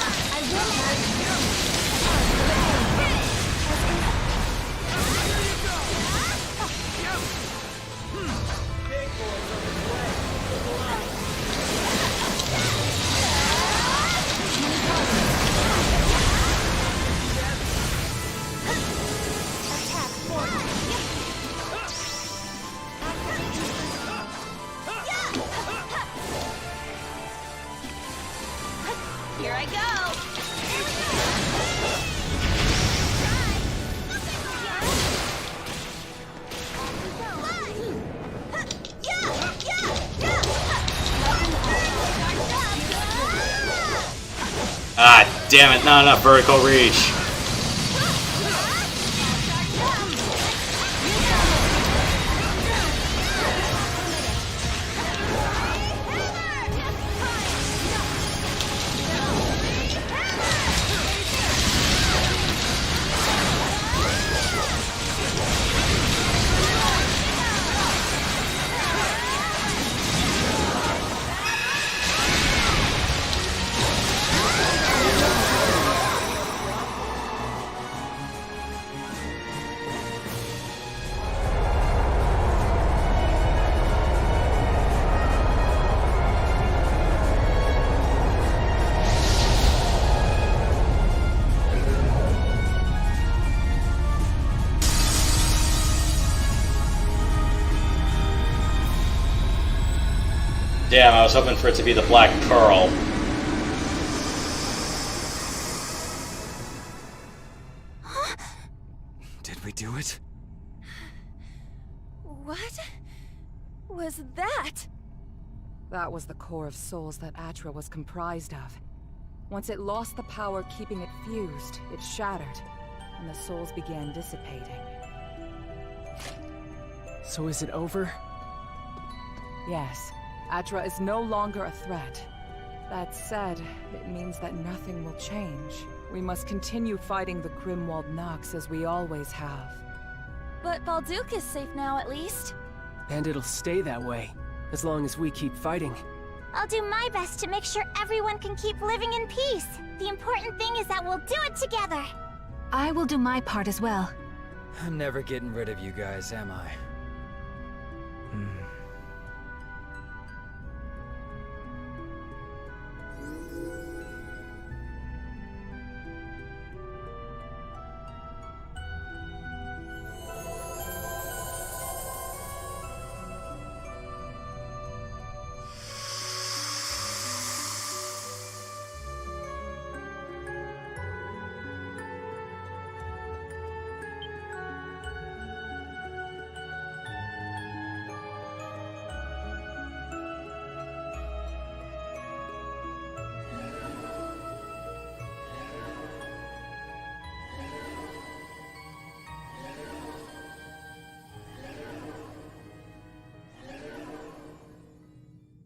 Here I go. Ah, damn it, not enough vertical reach. Damn, I was hoping for it to be the Black Pearl. Did we do it? What was that? That was the core of souls that Atra was comprised of. Once it lost the power keeping it fused, it shattered, and the souls began dissipating. So is it over? Yes, Atra is no longer a threat. That said, it means that nothing will change. We must continue fighting the Grimwald NOX as we always have. But Balduke is safe now, at least. And it'll stay that way, as long as we keep fighting. I'll do my best to make sure everyone can keep living in peace. The important thing is that we'll do it together. I will do my part as well. I'm never getting rid of you guys, am I?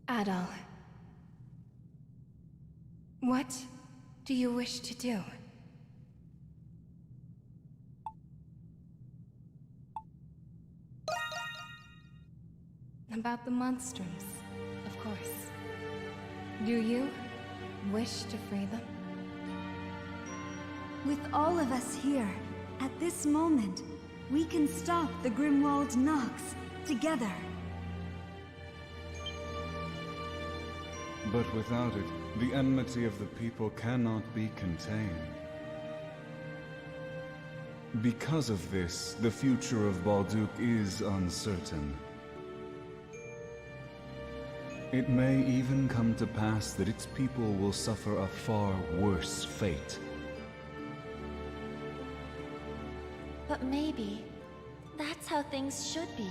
Adol, what do you wish to do? About the Monstrums, of course. Do you wish to free them? With all of us here, at this moment, we can stop the Grimwald NOX together. But without it, the enmity of the people cannot be contained. Because of this, the future of Balduke is uncertain. It may even come to pass that its people will suffer a far worse fate. But maybe that's how things should be.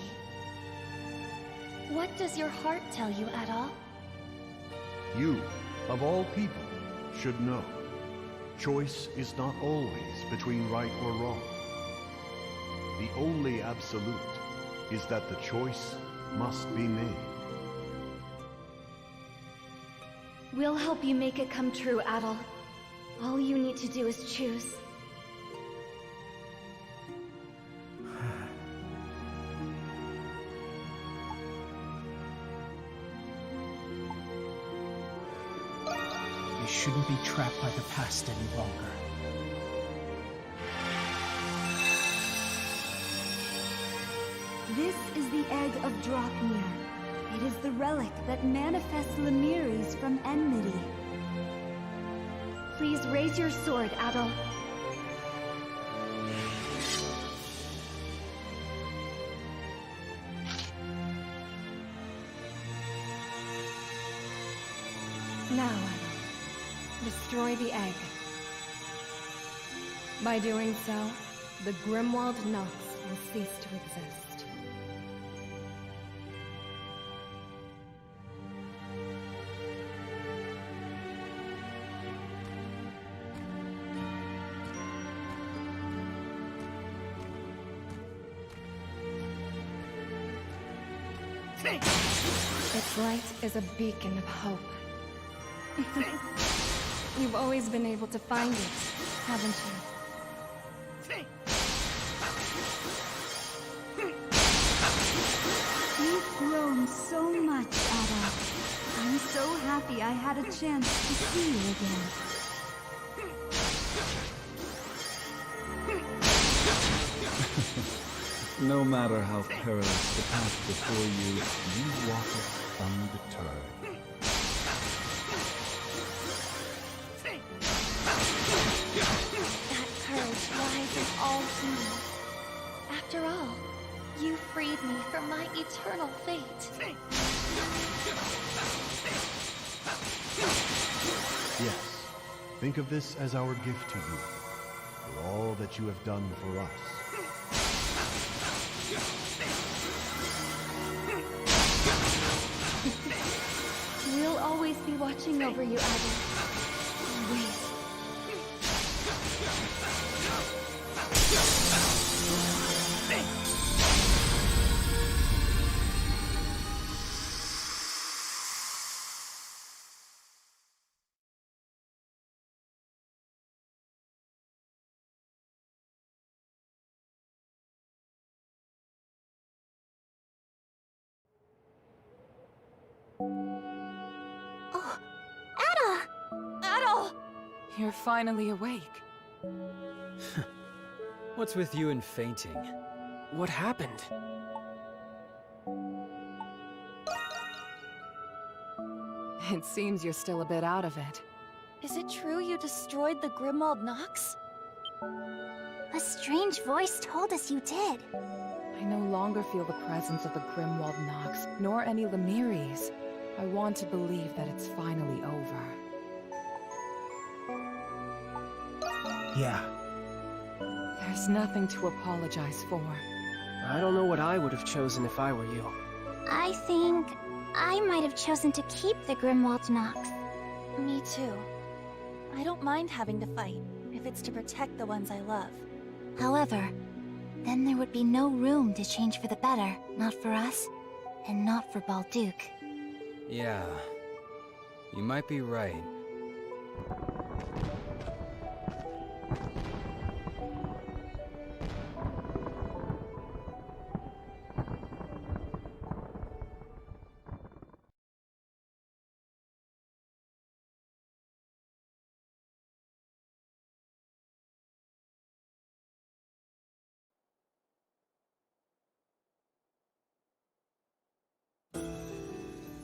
What does your heart tell you, Adol? You, of all people, should know. Choice is not always between right or wrong. The only absolute is that the choice must be made. We'll help you make it come true, Adol. All you need to do is choose. You shouldn't be trapped by the past any longer. This is the Egg of Draknir. It is the relic that manifests Lemiris from enmity. Please raise your sword, Adol. Now, Adol, destroy the egg. By doing so, the Grimwald NOX will cease to exist. Its light is a beacon of hope. You've always been able to find it, haven't you? You've grown so much, Adol. I'm so happy I had a chance to see you again. No matter how perilous the path before you, you walk it undeterred. That courage lies in all humans. After all, you freed me from my eternal fate. Think of this as our gift to you, for all that you have done for us. We'll always be watching over you, Abby. Always. Oh, Ada! Adol! You're finally awake. What's with you and fainting? What happened? It seems you're still a bit out of it. Is it true you destroyed the Grimwald NOX? A strange voice told us you did. I no longer feel the presence of the Grimwald NOX, nor any Lemiries. I want to believe that it's finally over. Yeah. There's nothing to apologize for. I don't know what I would have chosen if I were you. I think I might have chosen to keep the Grimwald NOX. Me too. I don't mind having to fight, if it's to protect the ones I love. However, then there would be no room to change for the better. Not for us, and not for Balduke. Yeah, you might be right.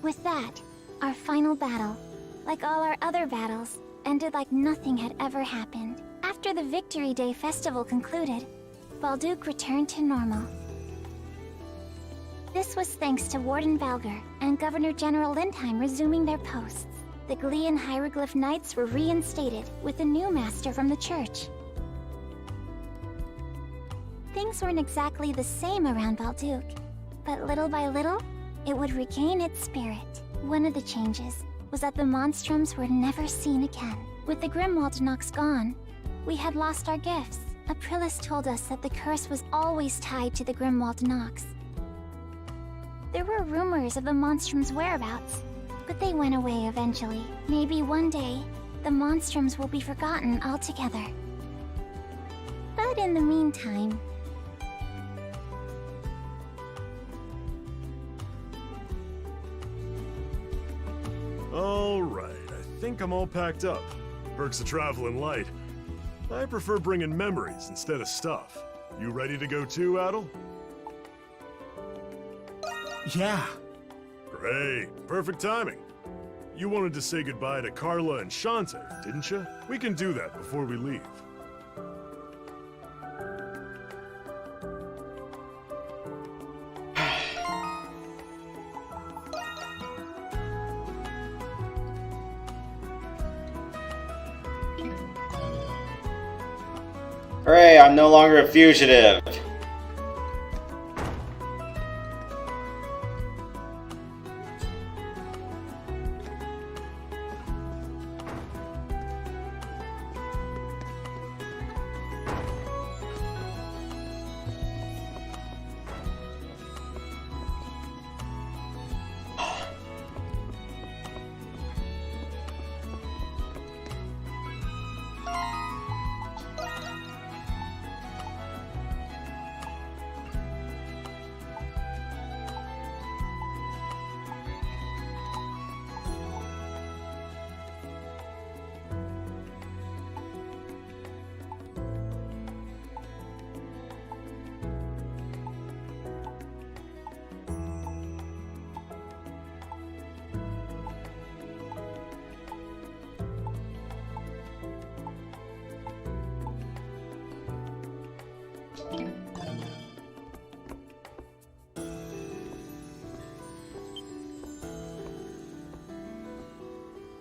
With that, our final battle, like all our other battles, ended like nothing had ever happened. After the Victory Day festival concluded, Balduke returned to normal. This was thanks to Warden Valgar and Governor General Lindheim resuming their posts. The Glean Hieroglyph Knights were reinstated with a new master from the church. Things weren't exactly the same around Balduke, but little by little, it would regain its spirit. One of the changes was that the Monstrums were never seen again. With the Grimwald NOX gone, we had lost our gifts. Aprilis told us that the curse was always tied to the Grimwald NOX. There were rumors of the Monstrum's whereabouts, but they went away eventually. Maybe one day, the Monstrums will be forgotten altogether. But in the meantime, Alright, I think I'm all packed up. Perks of traveling light. I prefer bringing memories instead of stuff. You ready to go too, Adol? Yeah. Great, perfect timing. You wanted to say goodbye to Carla and Shantae, didn't you? We can do that before we leave. Hooray, I'm no longer a fugitive!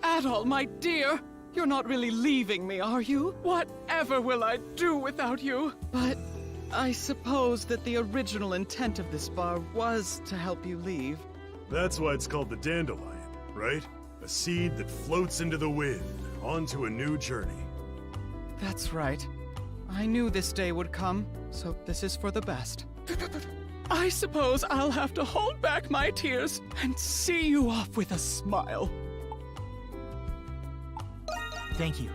Adol, my dear! You're not really leaving me, are you? Whatever will I do without you? But I suppose that the original intent of this bar was to help you leave. That's why it's called the dandelion, right? A seed that floats into the wind, onto a new journey. That's right. I knew this day would come, so this is for the best. I suppose I'll have to hold back my tears and see you off with a smile. Thank you.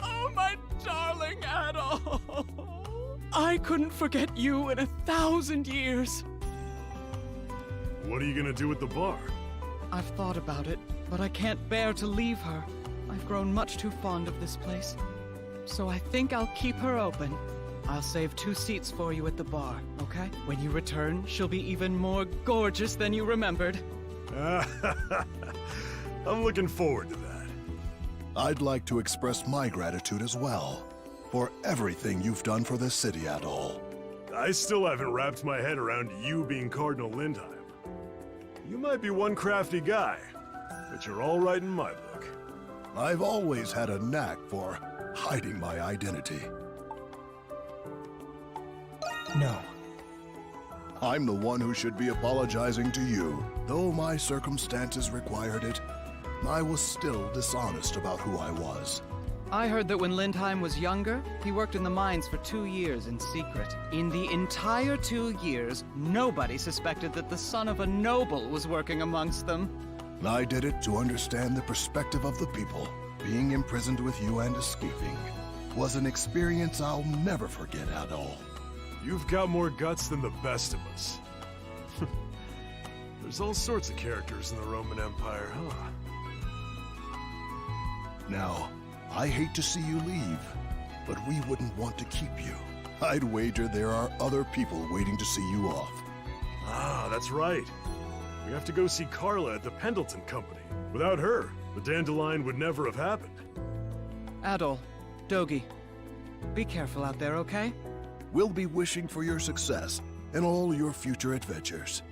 Oh, my darling Adol. I couldn't forget you in 1,000 years. What are you gonna do with the bar? I've thought about it, but I can't bear to leave her. I've grown much too fond of this place. So I think I'll keep her open. I'll save 2 seats for you at the bar, okay? When you return, she'll be even more gorgeous than you remembered. I'm looking forward to that. I'd like to express my gratitude as well, for everything you've done for this city, Adol. I still haven't wrapped my head around you being Cardinal Lindheim. You might be one crafty guy, but you're all right in my book. I've always had a knack for hiding my identity. No. I'm the one who should be apologizing to you. Though my circumstances required it, I was still dishonest about who I was. I heard that when Lindheim was younger, he worked in the mines for 2 years in secret. In the entire 2 years, nobody suspected that the son of a noble was working amongst them. I did it to understand the perspective of the people. Being imprisoned with you and escaping was an experience I'll never forget, Adol. You've got more guts than the best of us. There's all sorts of characters in the Roman Empire, huh? Now, I hate to see you leave, but we wouldn't want to keep you. I'd wager there are other people waiting to see you off. Ah, that's right. We have to go see Carla at the Pendleton Company. Without her, the dandelion would never have happened. Adol, Dogi, be careful out there, okay? We'll be wishing for your success in all your future adventures.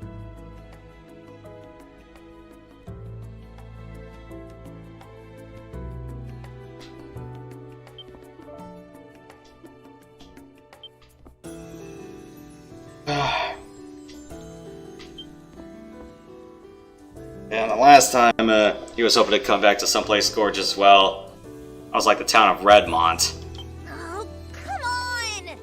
And the last time he was hoping to come back to someplace gorgeous, well, I was like the town of Redmont. Oh, come on!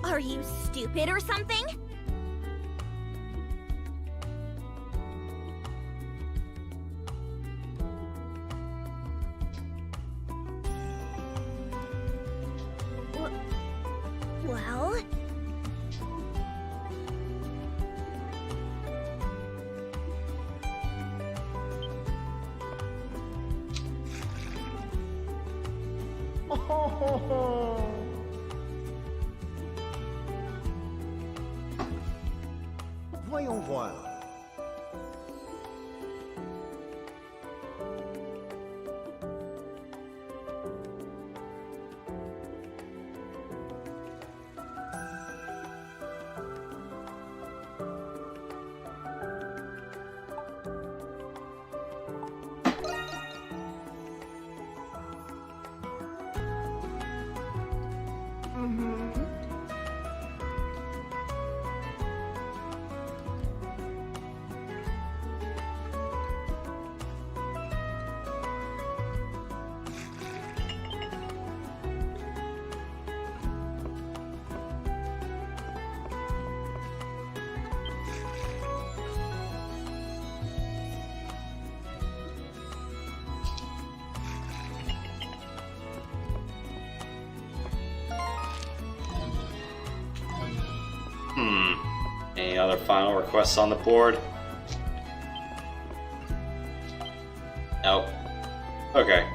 Are you stupid or something? Well? Voyons voir. Any other final requests on the board? Nope. Okay.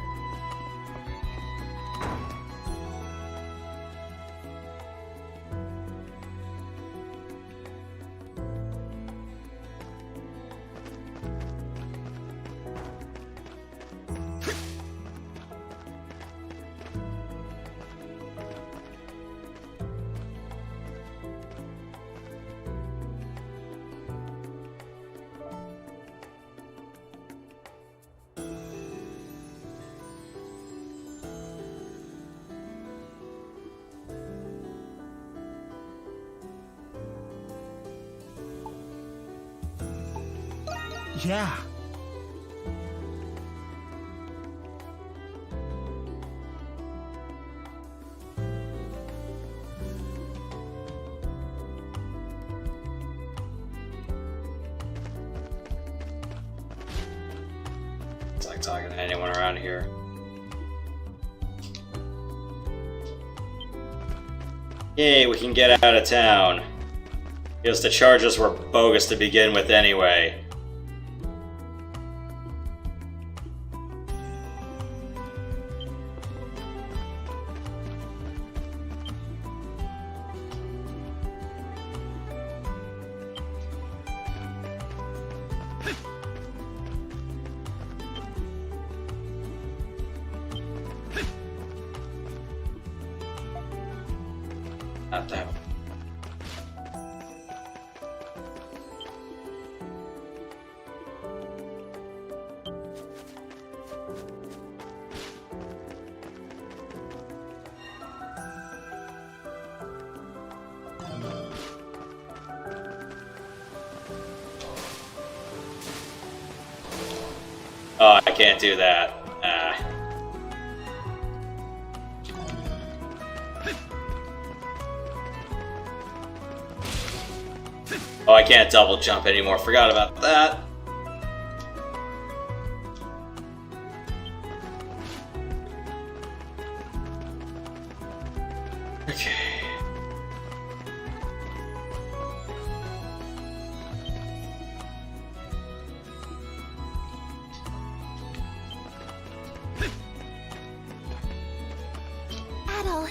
Yeah. It's like talking to anyone around here. Yay, we can get out of town. Because the charges were bogus to begin with anyway. Not that one. Oh, I can't do that. Oh, I can't double jump anymore. Forgot about that. Okay. Battle.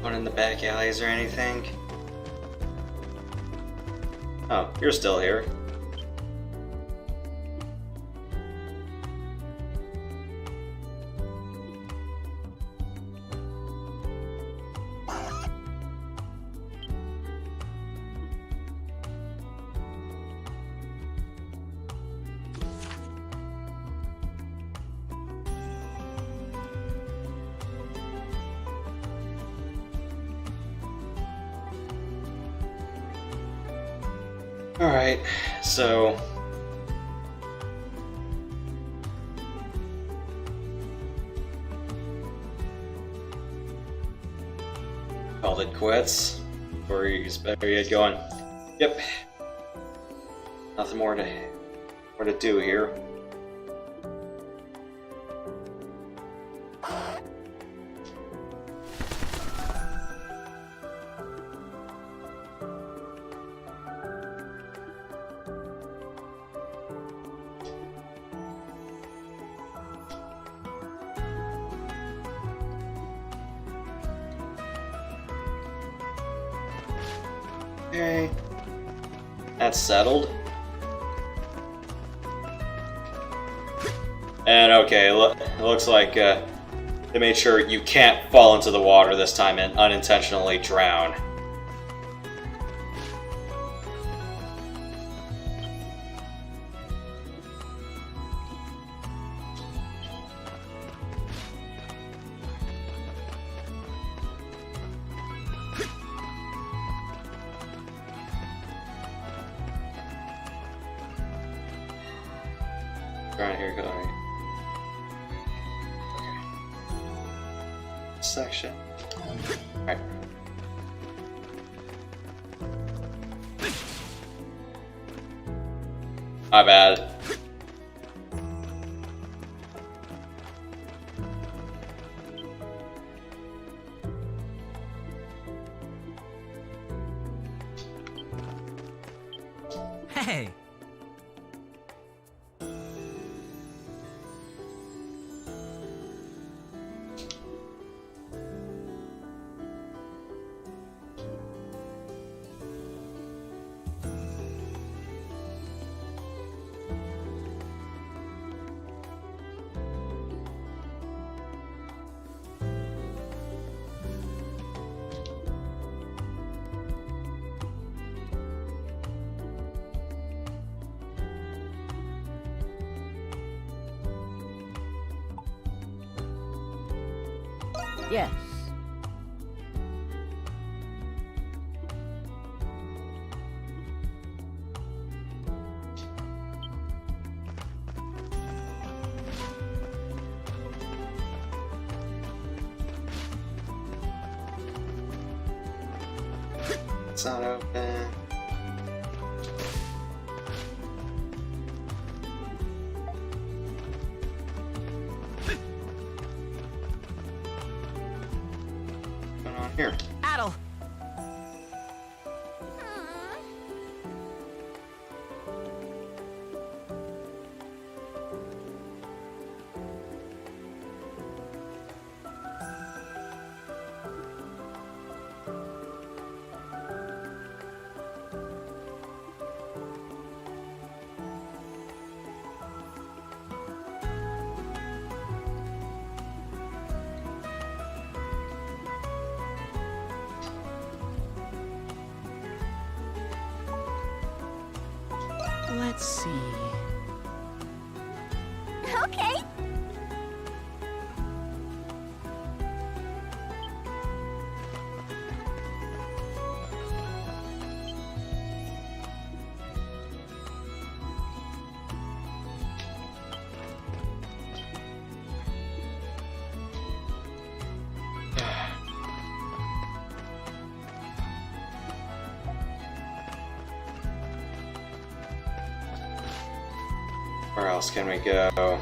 One in the back alleys or anything? Oh, you're still here. Alright, so... called it quits. Or you get going. Yep. Nothing more to do here. Okay, that's settled. And okay, it looks like they made sure you can't fall into the water this time and unintentionally drown. Right here, go right. Okay. Section. Alright. My bad. Hey! Yes. It's not open. What's going on here? Adel! Let's see. Okay. Where else can we go?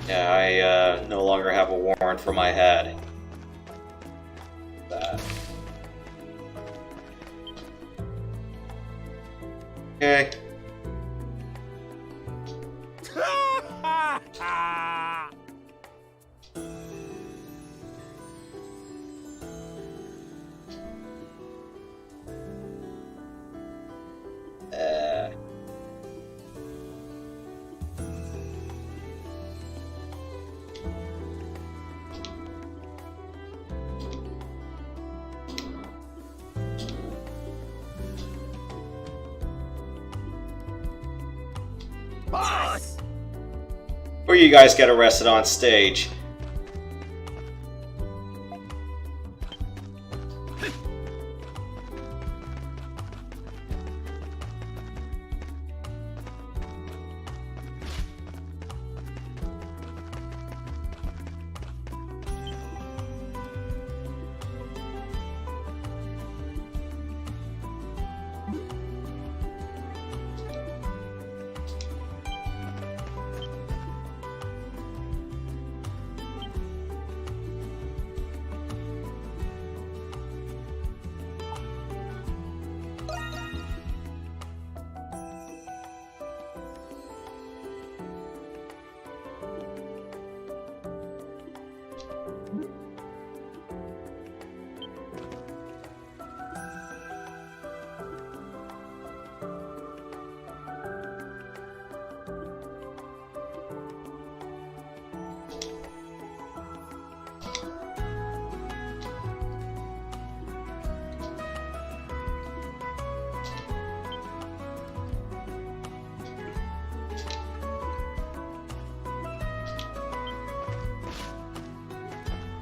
Yeah, I no longer have a warrant for my head. That. Okay. Boss! Or you guys get arrested on stage.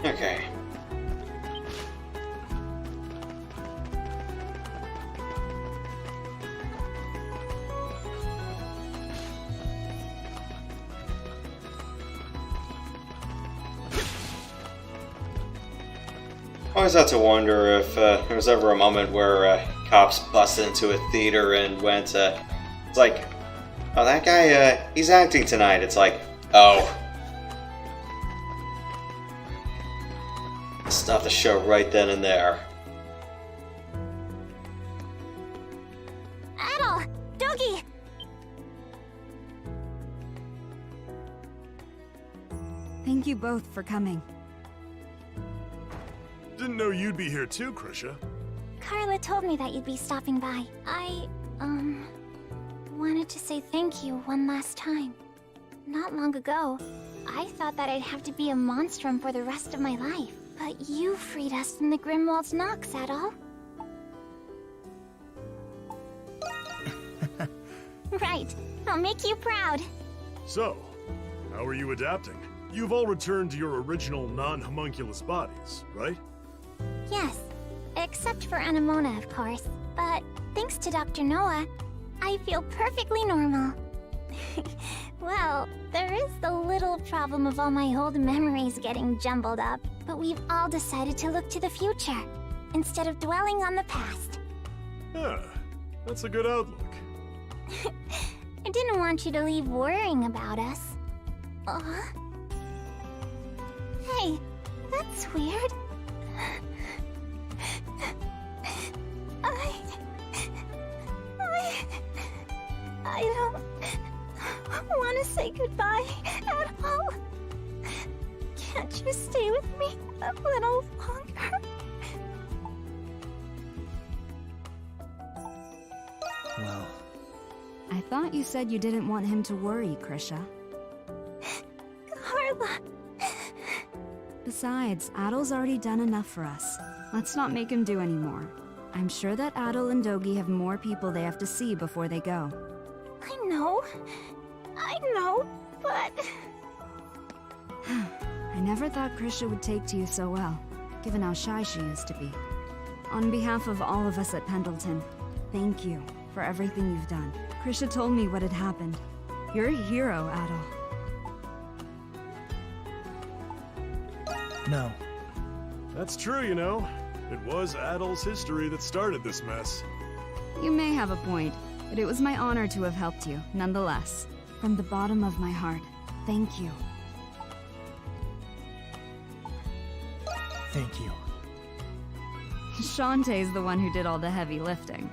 Okay. I always have to wonder if there was ever a moment where cops busted into a theater and went, it's like, oh, that guy, he's acting tonight. It's like, oh. Stop the show right then and there. Adol! Doogie! Thank you both for coming. Didn't know you'd be here too, Krisha. Carla told me that you'd be stopping by. I, wanted to say thank you one last time. Not long ago, I thought that I'd have to be a monstrum for the rest of my life. But you freed us from the Grimwald's NOX, Adol. Right. I'll make you proud. So, how are you adapting? You've all returned to your original non-homunculus bodies, right? Yes. Except for Anemona, of course. But thanks to Dr. Noah, I feel perfectly normal. Well, there is the little problem of all my old memories getting jumbled up, but we've all decided to look to the future, instead of dwelling on the past. Yeah, that's a good outlook. I didn't want you to leave worrying about us. Hey, that's weird. I don't want to say goodbye at all. Can't you stay with me a little longer? Well, I thought you said you didn't want him to worry, Krisha. Carla! Besides, Adol's already done enough for us. Let's not make him do any more. I'm sure that Adol and Dogi have more people they have to see before they go. I know, but... I never thought Krisha would take to you so well, given how shy she used to be. On behalf of all of us at Pendleton, thank you for everything you've done. Krisha told me what had happened. You're a hero, Adol. No. That's true, you know. It was Adol's history that started this mess. You may have a point, but it was my honor to have helped you, nonetheless. From the bottom of my heart, thank you. Thank you. Shantae's the one who did all the heavy lifting.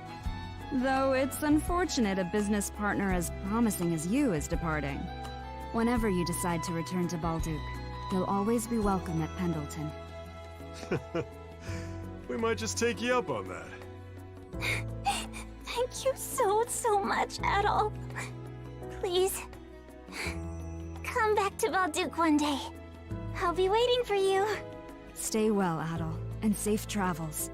Though it's unfortunate a business partner as promising as you is departing. Whenever you decide to return to Balduke, you'll always be welcome at Pendleton. We might just take you up on that. Thank you so much, Adol. Please, come back to Balduke one day. I'll be waiting for you. Stay well, Adol, and safe travels.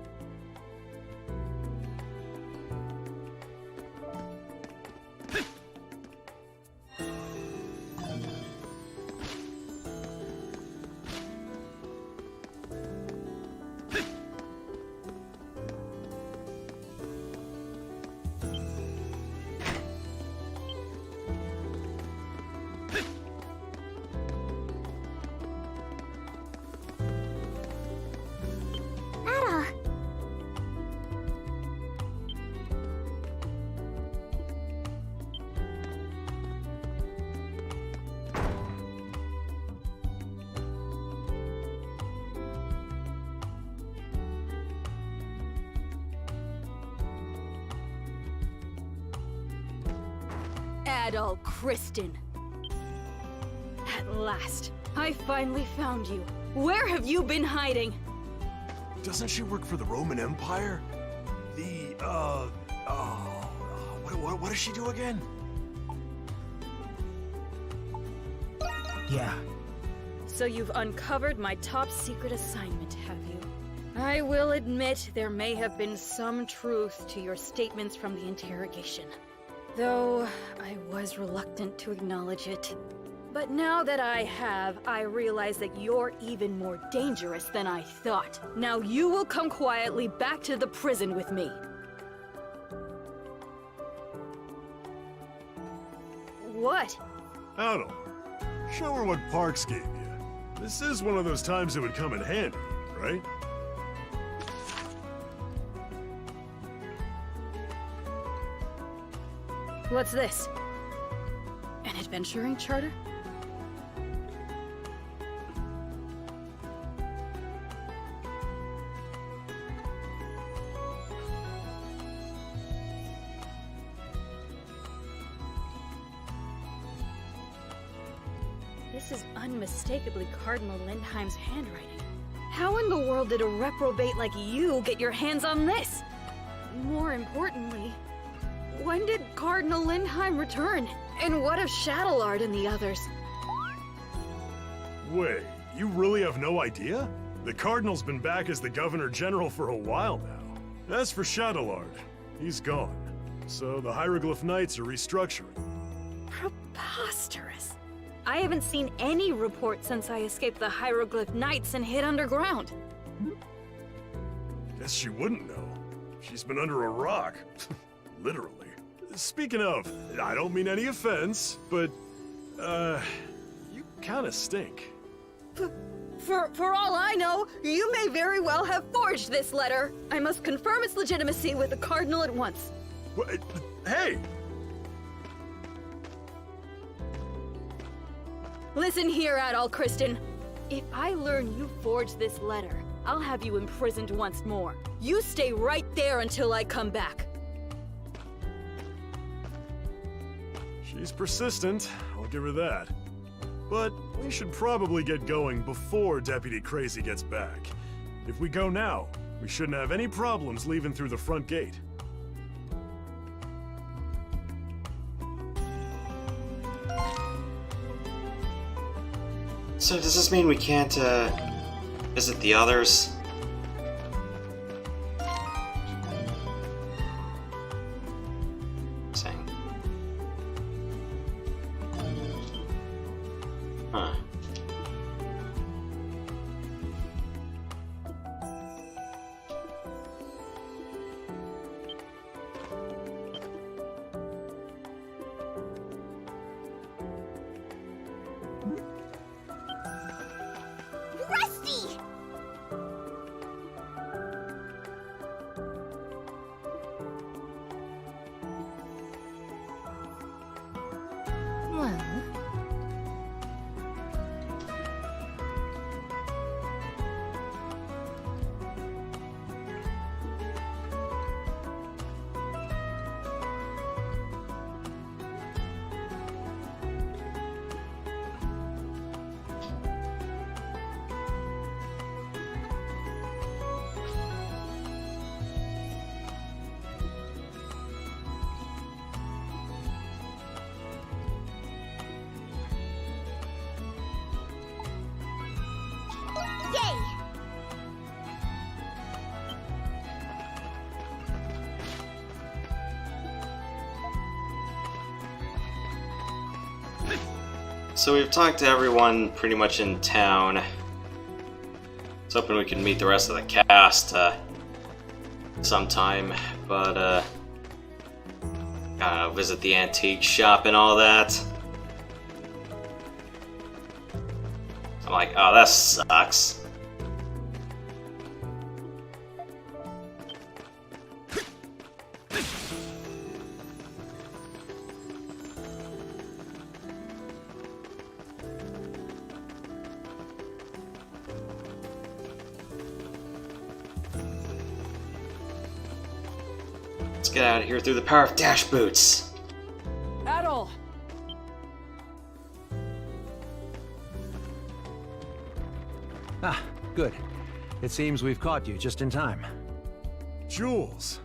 Adol Kristen. At last, I finally found you. Where have you been hiding? Doesn't she work for the Roman Empire? What does she do again? Yeah. So you've uncovered my top secret assignment, have you? I will admit there may have been some truth to your statements from the interrogation. Though I was reluctant to acknowledge it. But now that I have, I realize that you're even more dangerous than I thought. Now you will come quietly back to the prison with me. What? Adol, show her what Parks gave you. This is one of those times it would come in handy, right? What's this? An adventuring charter? This is unmistakably Cardinal Lindheim's handwriting. How in the world did a reprobate like you get your hands on this? More importantly, when did Cardinal Lindheim return? And what of Shadowlord and the others? Wait, you really have no idea? The Cardinal's been back as the Governor General for a while now. As for Shadowlord, he's gone. So the Hieroglyph Knights are restructuring. Preposterous. I haven't seen any report since I escaped the Hieroglyph Knights and hid underground. Guess she wouldn't know. She's been under a rock. Literally. Speaking of, I don't mean any offense, but, you kinda stink. For all I know, you may very well have forged this letter. I must confirm its legitimacy with the Cardinal at once. Hey! Listen here, Adol Kristen. If I learn you forged this letter, I'll have you imprisoned once more. You stay right there until I come back. She's persistent, I'll give her that. But we should probably get going before Deputy Crazy gets back. If we go now, we shouldn't have any problems leaving through the front gate. So does this mean we can't, visit the others? Saying. Huh. Rusty! Well... Yay! So we've talked to everyone pretty much in town. I was hoping we could meet the rest of the cast sometime, but gotta visit the antique shop and all that. I'm like, oh, that sucks. Let's get out of here through the power of dash boots. Adol! Ah, good. It seems we've caught you just in time. Jules!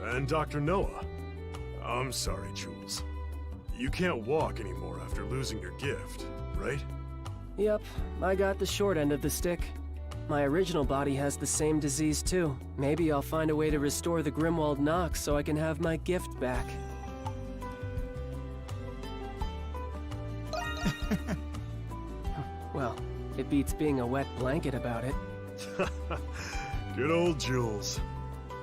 And Dr. Noah. I'm sorry, Jules. You can't walk anymore after losing your gift, right? Yep, I got the short end of the stick. My original body has the same disease too. Maybe I'll find a way to restore the Grimwald NOX so I can have my gift back. Well, it beats being a wet blanket about it. Good old Jules.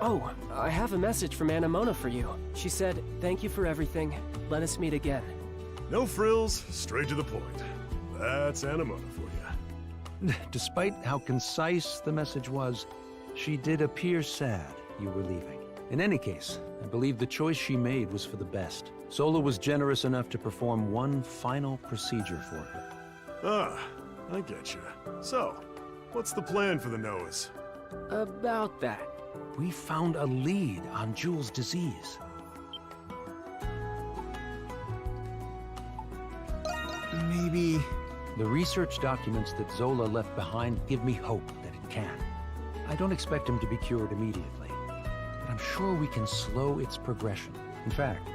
Oh, I have a message from Anamona for you. She said, "Thank you for everything. Let us meet again." No frills, straight to the point. That's Anamona for you. Despite how concise the message was, she did appear sad you were leaving. In any case, I believe the choice she made was for the best. Sola was generous enough to perform one final procedure for her. Ah, I get you. So, what's the plan for the Noahs? About that. We found a lead on Jules' disease. Maybe The research documents that Zola left behind give me hope that it can. I don't expect him to be cured immediately, but I'm sure we can slow its progression. In fact,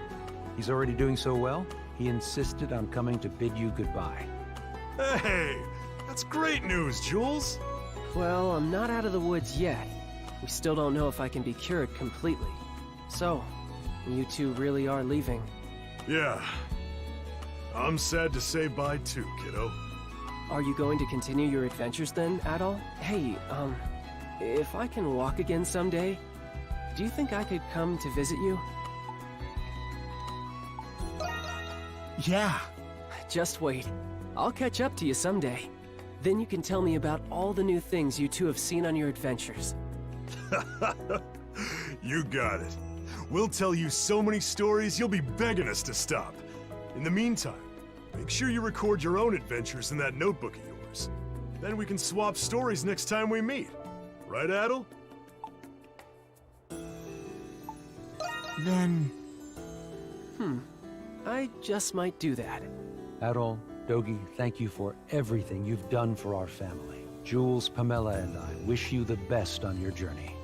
he's already doing so well, he insisted on coming to bid you goodbye. Hey, that's great news, Jules. Well, I'm not out of the woods yet. We still don't know if I can be cured completely. So, you two really are leaving. Yeah. I'm sad to say bye too, kiddo. Are you going to continue your adventures then, Adol? Hey, if I can walk again someday, do you think I could come to visit you? Yeah. Just wait. I'll catch up to you someday. Then you can tell me about all the new things you two have seen on your adventures. You got it. We'll tell you so many stories you'll be begging us to stop. In the meantime, make sure you record your own adventures in that notebook of yours. Then we can swap stories next time we meet. Right, Adol? Then... I just might do that. Adol, Dogi, thank you for everything you've done for our family. Jules, Pamela, and I wish you the best on your journey.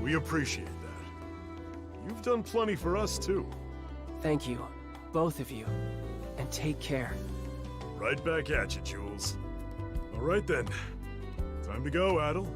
We appreciate that. You've done plenty for us, too. Thank you, both of you. And take care. Right back at you, Jules. All right then. Time to go, Adol.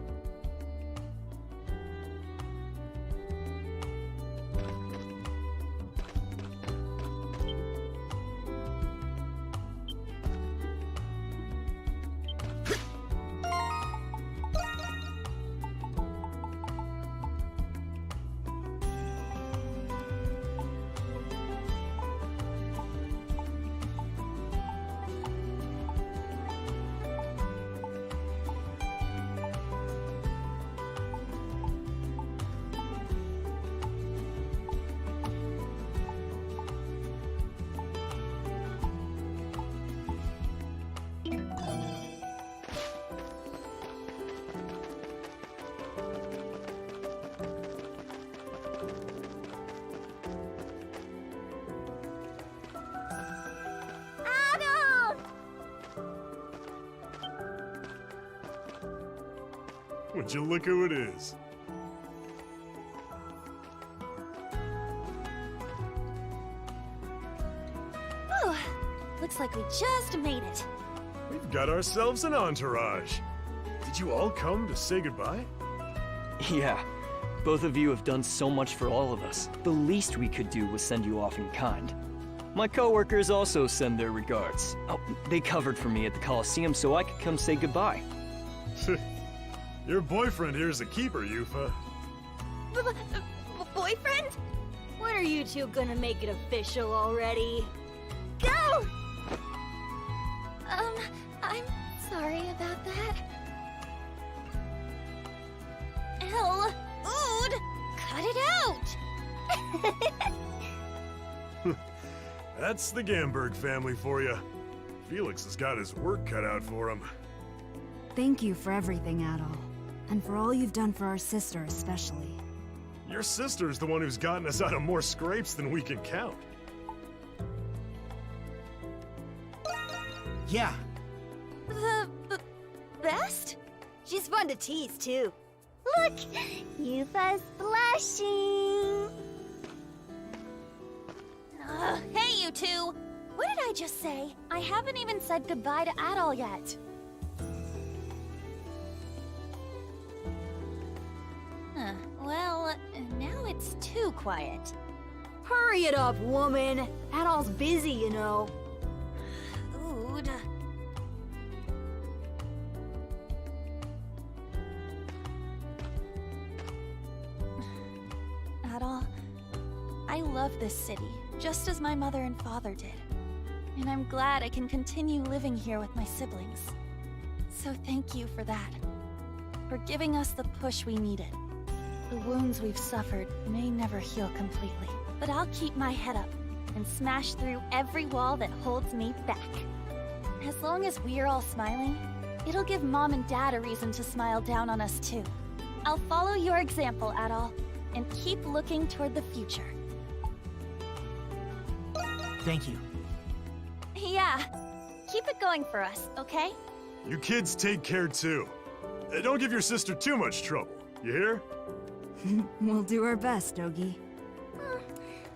Would you look who it is? Whew. Looks like we just made it. We've got ourselves an entourage. Did you all come to say goodbye? Yeah. Both of you have done so much for all of us. The least we could do was send you off in kind. My coworkers also send their regards. Oh, they covered for me at the Coliseum so I could come say goodbye. Your boyfriend here's a keeper, Yufa. Boyfriend? When are you two gonna make it official already? Go! I'm sorry about that. Hell, Ood! Cut it out! That's the Gamberg family for you. Felix has got his work cut out for him. Thank you for everything, Adol. And for all you've done for our sister especially. Your sister's the one who's gotten us out of more scrapes than we can count. Yeah. The best? She's fun to tease, too. Look! Yufa's blushing! Hey, you two! What did I just say? I haven't even said goodbye to Adol yet. Well, now it's too quiet. Hurry it up, woman! Adol's busy, you know. Ood. Adol, I love this city, just as my mother and father did. And I'm glad I can continue living here with my siblings. So thank you for that. For giving us the push we needed. The wounds we've suffered may never heal completely, but I'll keep my head up and smash through every wall that holds me back. As long as we're all smiling, it'll give Mom and Dad a reason to smile down on us too. I'll follow your example, Adol, and keep looking toward the future. Thank you. Yeah, keep it going for us, okay? You kids take care too. Don't give your sister too much trouble, you hear? We'll do our best, Dogi.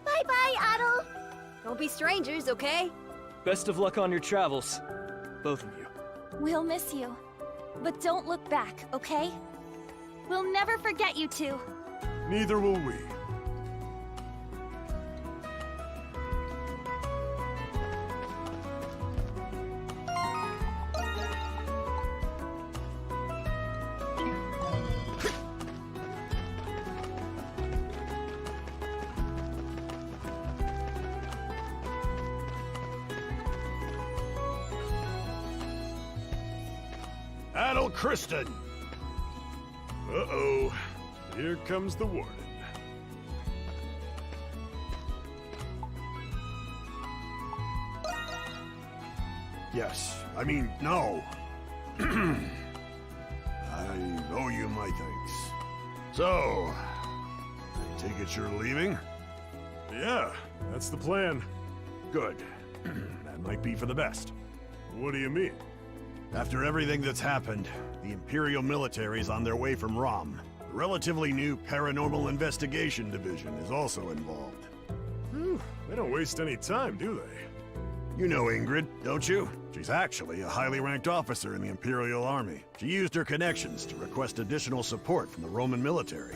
Bye-bye, Adel! Don't be strangers, okay? Best of luck on your travels, both of you. We'll miss you. But don't look back, okay? We'll never forget you two. Neither will we. Adel Kristen! Uh-oh. Here comes the warden. Yes, I mean, no. I owe you my thanks. So, I take it you're leaving? Yeah, that's the plan. Good. That might be for the best. What do you mean? After everything that's happened, the Imperial military's on their way from Rom. The relatively new Paranormal Investigation Division is also involved. Whew, they don't waste any time, do they? You know Ingrid, don't you? She's actually a highly ranked officer in the Imperial Army. She used her connections to request additional support from the Roman military.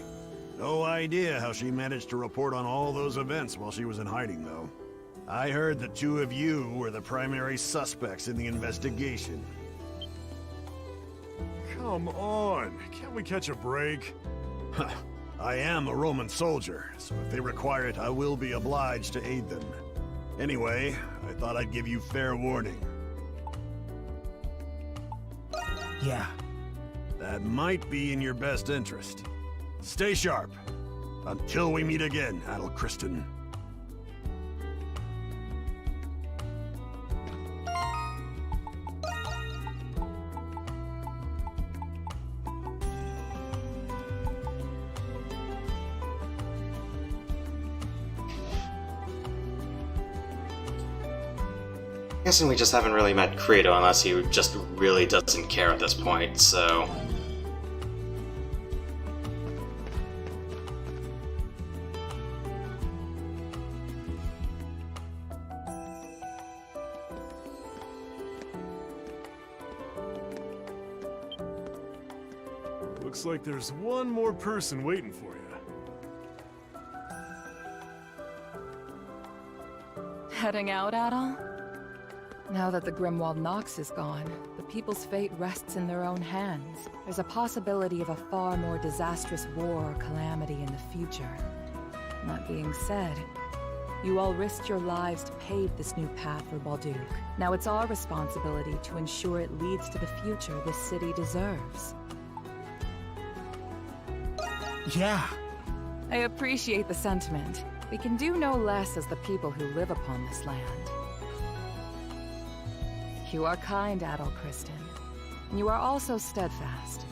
No idea how she managed to report on all those events while she was in hiding, though. I heard the two of you were the primary suspects in the investigation. Come on, can't we catch a break? I am a Roman soldier, so if they require it, I will be obliged to aid them. Anyway, I thought I'd give you fair warning. Yeah. That might be in your best interest. Stay sharp. Until we meet again, Adel Kristen. Guessing we just haven't really met Credo unless he just really doesn't care at this point, so... Looks like there's one more person waiting for you. Heading out, Adel? Now that the Grimwald NOX is gone, the people's fate rests in their own hands. There's a possibility of a far more disastrous war or calamity in the future. That being said, you all risked your lives to pave this new path for Balduke. Now it's our responsibility to ensure it leads to the future this city deserves. Yeah. I appreciate the sentiment. We can do no less as the people who live upon this land. You are kind, Adel Kristen. And you are also steadfast.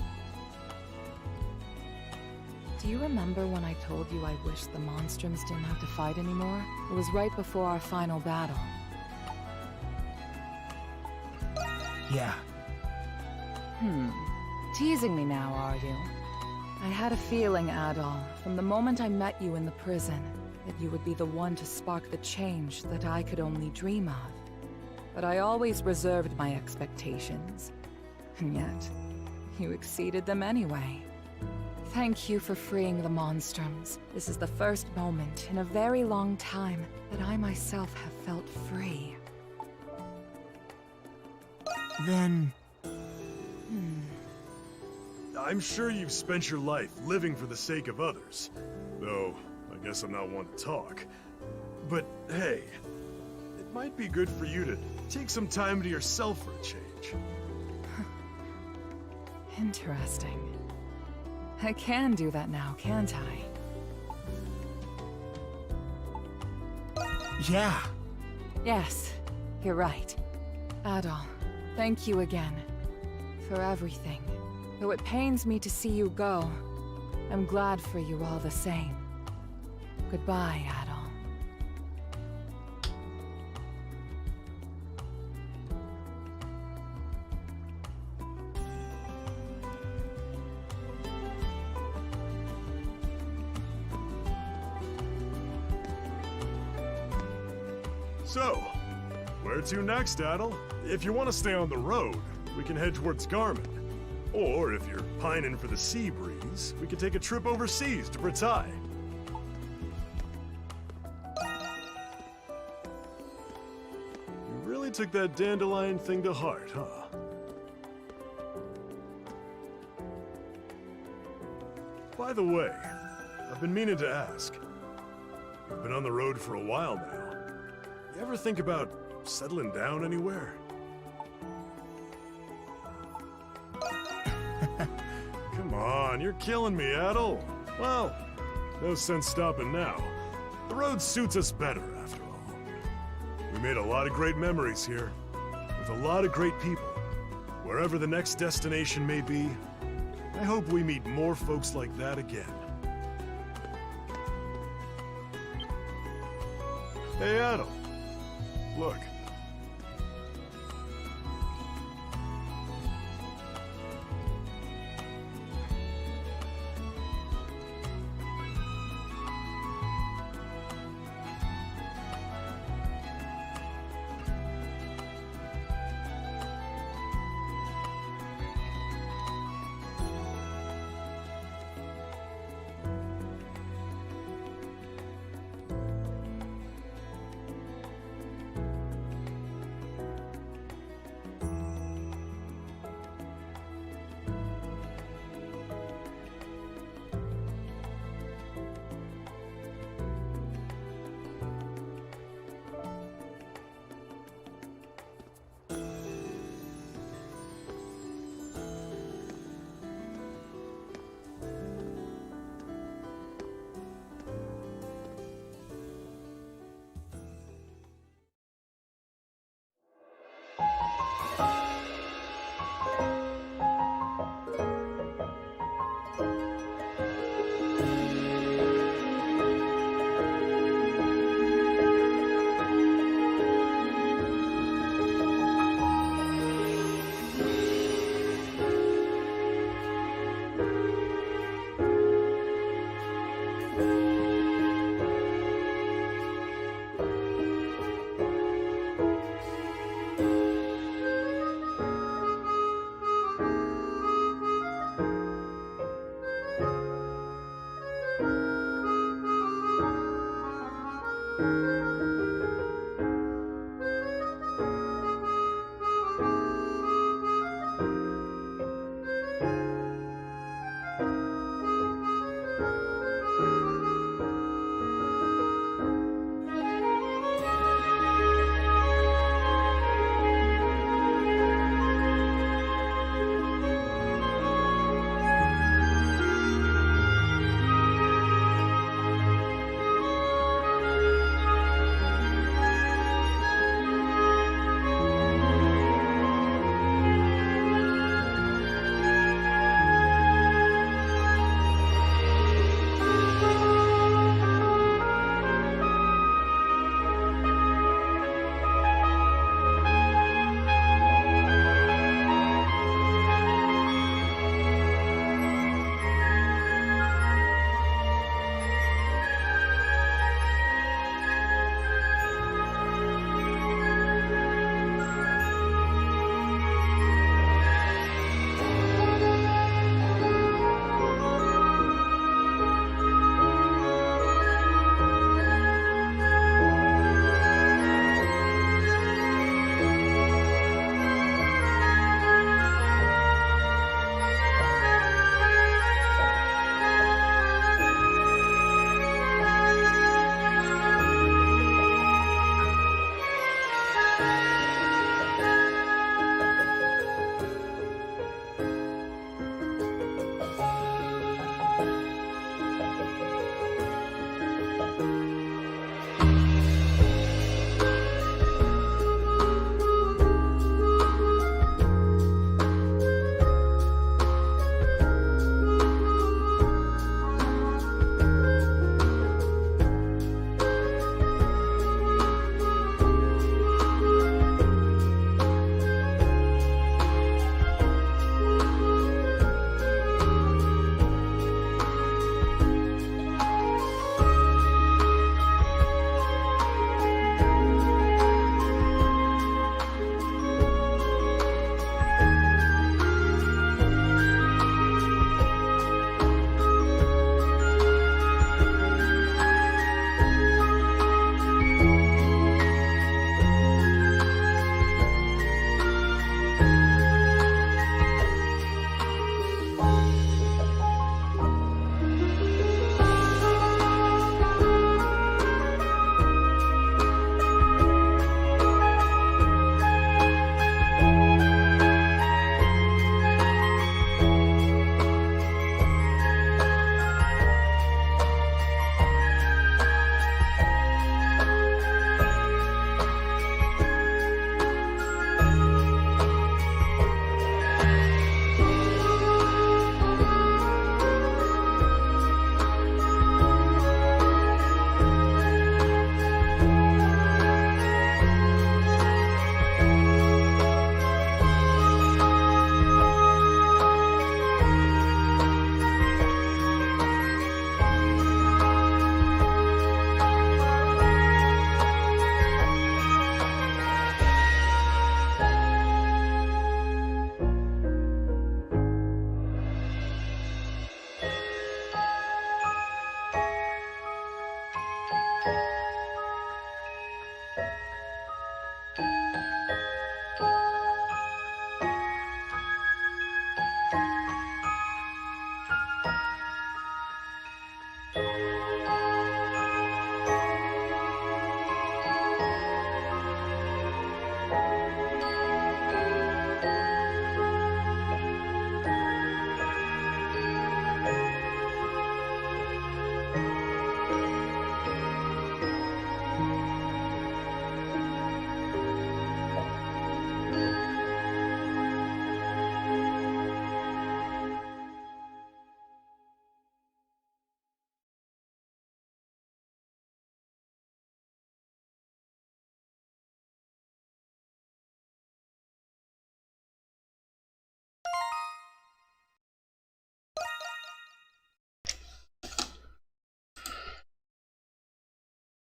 Do you remember when I told you I wished the Monstrums didn't have to fight anymore? It was right before our final battle. Yeah. Teasing me now, are you? I had a feeling, Adel, from the moment I met you in the prison, that you would be the one to spark the change that I could only dream of. But I always reserved my expectations. And yet, you exceeded them anyway. Thank you for freeing the Monstrums. This is the first moment in a very long time that I myself have felt free. Then... I'm sure you've spent your life living for the sake of others. Though, I guess I'm not one to talk. But hey, it might be good for you to take some time to yourself for a change. Interesting. I can do that now, can't I? Yeah. Yes, you're right. Adel, thank you again. For everything. Though it pains me to see you go, I'm glad for you all the same. Goodbye, Adel. So, where to next, Adel? If you want to stay on the road, we can head towards Garmin. Or if you're pining for the sea breeze, we could take a trip overseas to Bratai. You really took that dandelion thing to heart, huh? By the way, I've been meaning to ask. You've been on the road for a while now. You ever think about settling down anywhere? Come on, you're killing me, Adel. Well, no sense stopping now. The road suits us better, after all. We made a lot of great memories here, with a lot of great people. Wherever the next destination may be, I hope we meet more folks like that again. Hey, Adel. Look.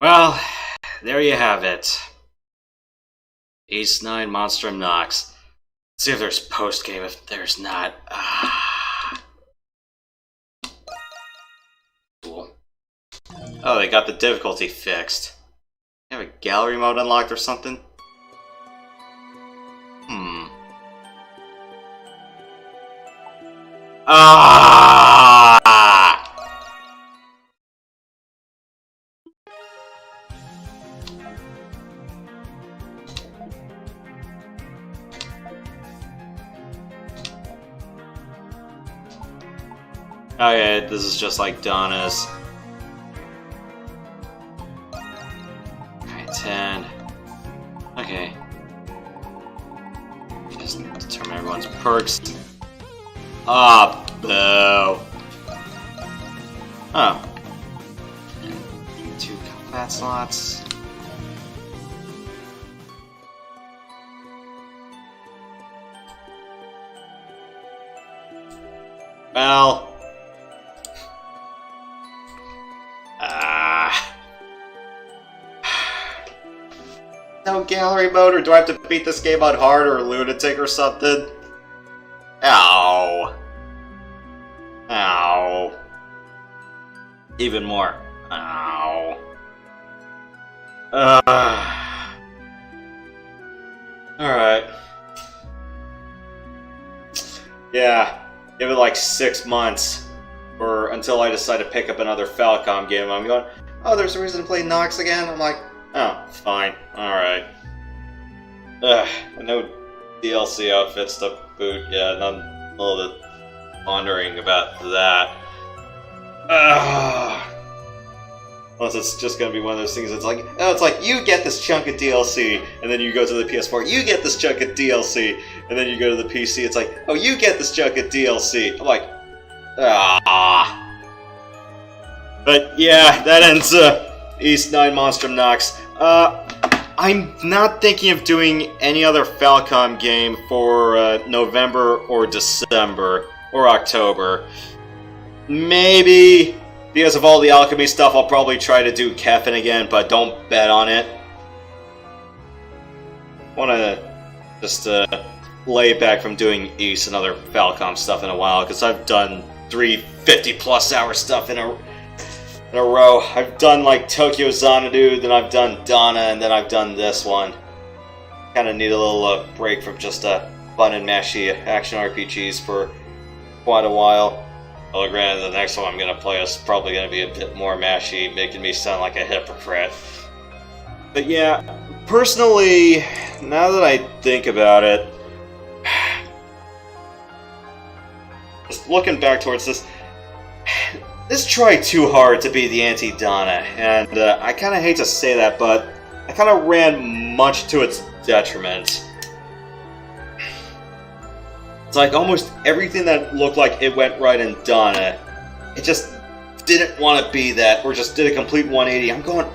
Well, there you have it. Ace 9 Monstrum NOX. See if there's post-game. If there's not, cool. Oh, they got the difficulty fixed. They have a gallery mode unlocked or something? Ah! Okay, this is just like Donna's. Okay, 10. Okay. Just determine everyone's perks. Ah, boo. Oh. 2 combat slots. Well. No gallery mode, or do I have to beat this game on hard or lunatic or something? Ow. Ow. Even more. Ow. Alright. Yeah. Give it like 6 months. Or until I decide to pick up another Falcom game. I'm going, oh, there's a reason to play NOX again? I'm like, oh, fine. Alright. No DLC outfits to boot. Yeah, none of the pondering about that. Unless it's just gonna be one of those things that's like, oh, it's like, you get this chunk of DLC, and then you go to the PS4, you get this chunk of DLC, and then you go to the PC, it's like, oh, you get this chunk of DLC. I'm like, But yeah, that ends East 9 Monstrum NOX. I'm not thinking of doing any other Falcom game for November or December or October. Maybe because of all the alchemy stuff, I'll probably try to do Kefin again, but don't bet on it. I want to just lay back from doing East and other Falcom stuff in a while, because I've done 3 50-plus hour stuff in a row. I've done like Tokyo Xanadu, then I've done Donna, and then I've done this one. Kind of need a little break from just fun and mashy action RPGs for quite a while. Well, granted, the next one I'm going to play is probably going to be a bit more mashy, making me sound like a hypocrite. But yeah, personally, now that I think about it, just looking back towards this tried too hard to be the anti-Donna, and I kind of hate to say that, but I kind of ran much to its detriment. It's like almost everything that looked like it went right in Donna, it just didn't want to be that, or just did a complete 180. I'm going,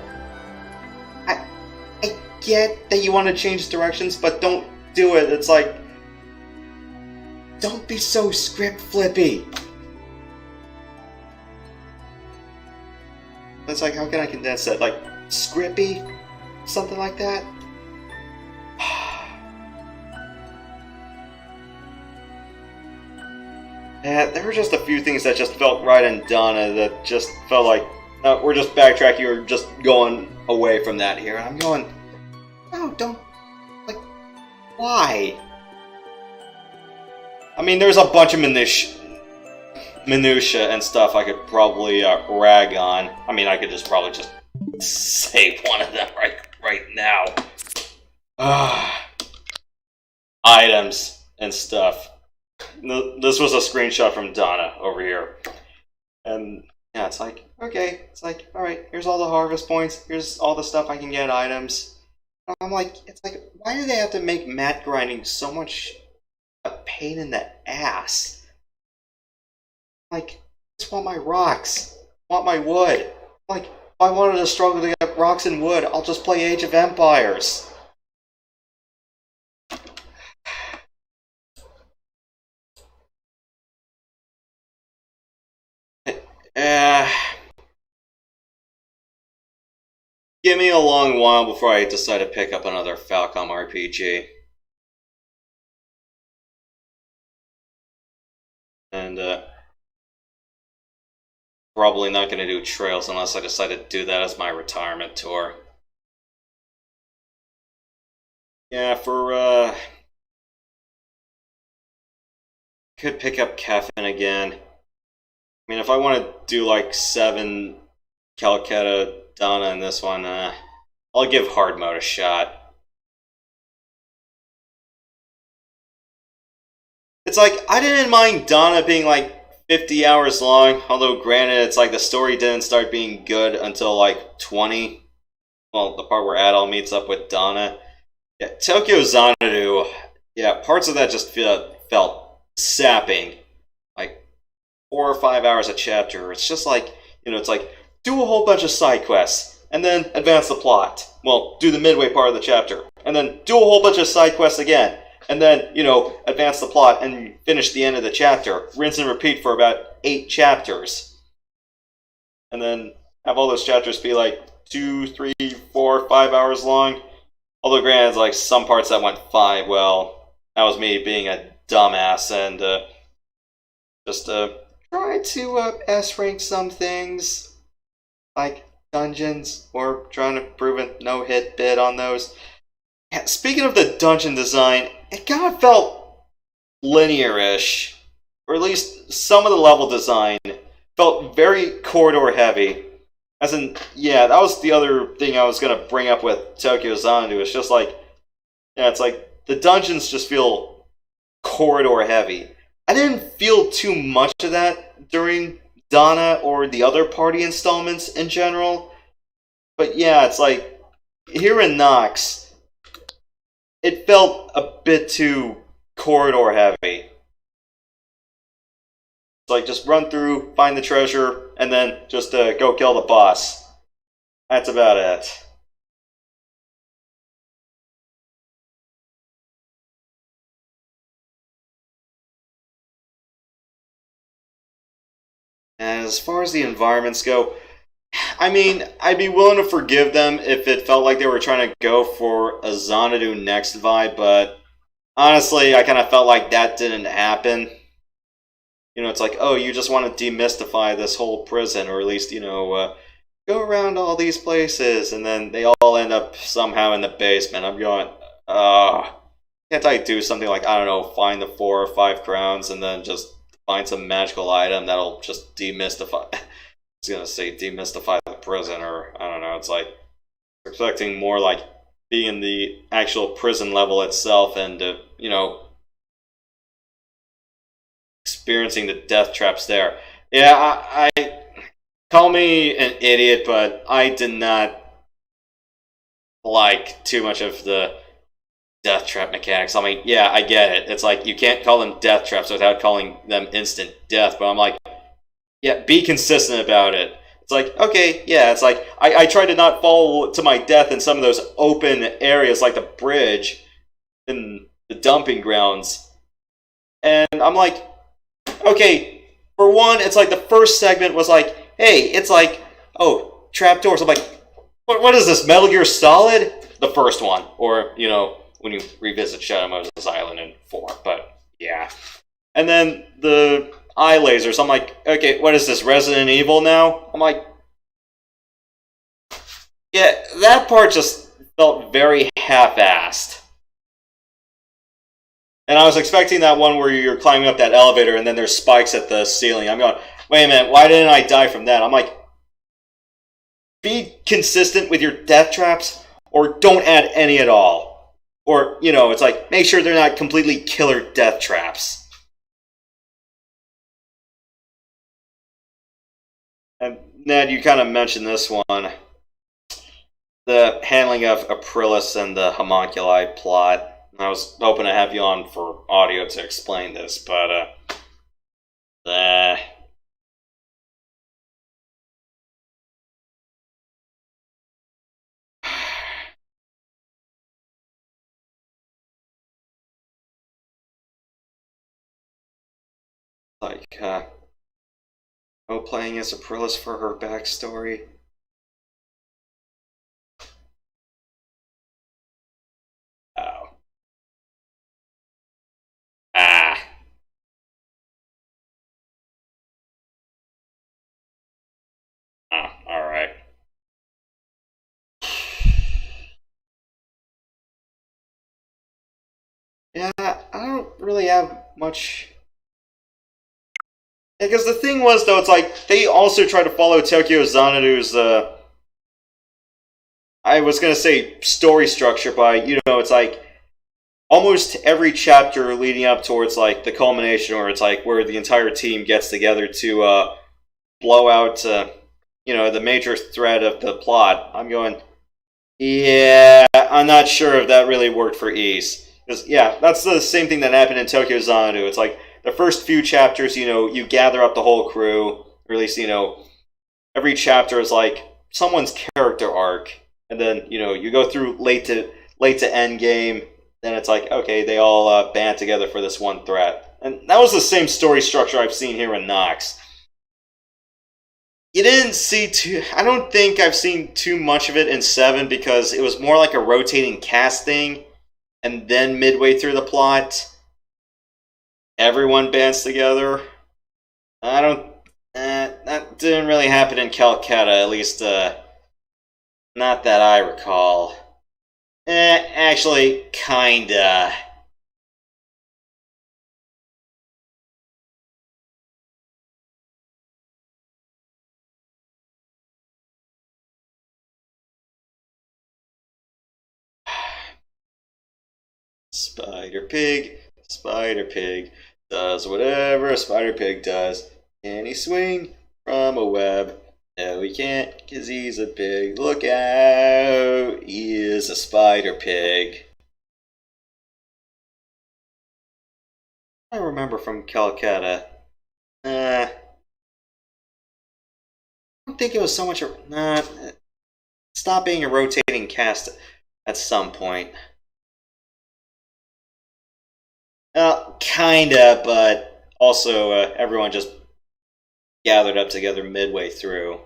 I get that you want to change directions, but don't do it. It's like, don't be so script flippy. It's like, how can I condense that? Like, scrippy? Something like that? Yeah, there were just a few things that just felt right in Donna that just felt like, no, we're just backtracking, we're just going away from that here. And I'm going, no, don't, like, why? I mean, there's a bunch of minutia and stuff I could probably rag on. I mean, I could just probably just say one of them right now. Items and stuff. This was a screenshot from Donna over here. And yeah, it's like, okay, it's like, alright, here's all the harvest points, here's all the stuff I can get items. I'm like, it's like, why do they have to make mat grinding so much a pain in the ass? Like, I just want my rocks, I want my wood. Like, if I wanted to struggle to get rocks and wood, I'll just play Age of Empires. give me a long while before I decide to pick up another Falcom RPG. And, probably not going to do Trails unless I decide to do that as my retirement tour. Yeah, could pick up Kefin again. I mean, if I want to do like 7 Calcutta Donna in this one, I'll give hard mode a shot. It's like, I didn't mind Donna being like 50 hours long, although granted, it's like the story didn't start being good until like 20. Well, the part where Adol meets up with Donna. Yeah, Tokyo Xanadu, yeah, parts of that just felt sapping. Like 4 or 5 hours a chapter. It's just like, it's like, do a whole bunch of side quests, and then advance the plot. Well, do the midway part of the chapter, and then do a whole bunch of side quests again, and then, advance the plot and finish the end of the chapter. Rinse and repeat for about 8 chapters. And then have all those chapters be like 2, 3, 4, 5 hours long. Although granted, it's like some parts that went 5, well, that was me being a dumbass and just try to S-rank some things. Like dungeons, or trying to prove a no-hit bid on those. Yeah, speaking of the dungeon design, it kind of felt linear-ish. Or at least some of the level design felt very corridor-heavy. As in, yeah, that was the other thing I was going to bring up with Tokyo Xanadu. It's just like, yeah, it's like the dungeons just feel corridor-heavy. I didn't feel too much of that during Donna or the other party installments in general. But yeah, it's like, here in NOX, it felt a bit too corridor heavy. It's like, just run through, find the treasure, and then just go kill the boss. That's about it. And as far as the environments go, I mean, I'd be willing to forgive them if it felt like they were trying to go for a Xanadu Next vibe, but honestly, I kind of felt like that didn't happen. It's like, oh, you just want to demystify this whole prison, or at least, go around all these places, and then they all end up somehow in the basement. I'm going, can't I do something like, I don't know, find the 4 or 5 crowns, and then just find some magical item that'll just demystify... I was gonna say demystify the prison, or I don't know, it's like expecting more like being in the actual prison level itself and, experiencing the death traps there. Yeah, I call me an idiot, but I did not like too much of the death trap mechanics. I mean, yeah, I get it. It's like, you can't call them death traps without calling them instant death, but I'm like, yeah, be consistent about it. It's like, okay, yeah, it's like, I try to not fall to my death in some of those open areas like the bridge in the dumping grounds. And I'm like, okay, for one, it's like the first segment was like, hey, it's like, oh, trapdoors. I'm like, what is this, Metal Gear Solid? The first one. Or, when you revisit Shadow Moses Island in 4, but yeah. And then the eye lasers, I'm like, okay, what is this, Resident Evil now? I'm like, yeah, that part just felt very half-assed. And I was expecting that one where you're climbing up that elevator and then there's spikes at the ceiling. I'm going, wait a minute, why didn't I die from that? I'm like, be consistent with your death traps, or don't add any at all. Or, it's like, make sure they're not completely killer death traps. And Ned, you kind of mentioned this one. The handling of Aprilis and the homunculi plot. I was hoping to have you on for audio to explain this, but like, playing as Aprilis for her backstory. Yeah, I don't really have much. Because the thing was, though, it's like they also try to follow Tokyo Xanadu's. I was gonna say story structure, but it's like almost every chapter leading up towards like the culmination, or it's like where the entire team gets together to blow out, the major thread of the plot. I'm going, yeah, I'm not sure if that really worked for Ease. Because, yeah, that's the same thing that happened in Tokyo Xanadu. It's like the first few chapters, you gather up the whole crew, or at least, every chapter is like someone's character arc. And then, you go through late to Endgame, then it's like, okay, they all band together for this one threat. And that was the same story structure I've seen here in NOX. You didn't see I don't think I've seen too much of it in 7 because it was more like a rotating cast thing. And then midway through the plot, everyone bands together. That didn't really happen in Calcutta, at least, not that I recall. Actually, kinda. Spider Pig does whatever a Spider Pig does. Can he swing from a web? No, he can't, because he's a pig. Look out! He is a Spider Pig. I remember from Calcutta. I don't think it was so much stop being a rotating cast at some point. Kinda, but also everyone just gathered up together midway through.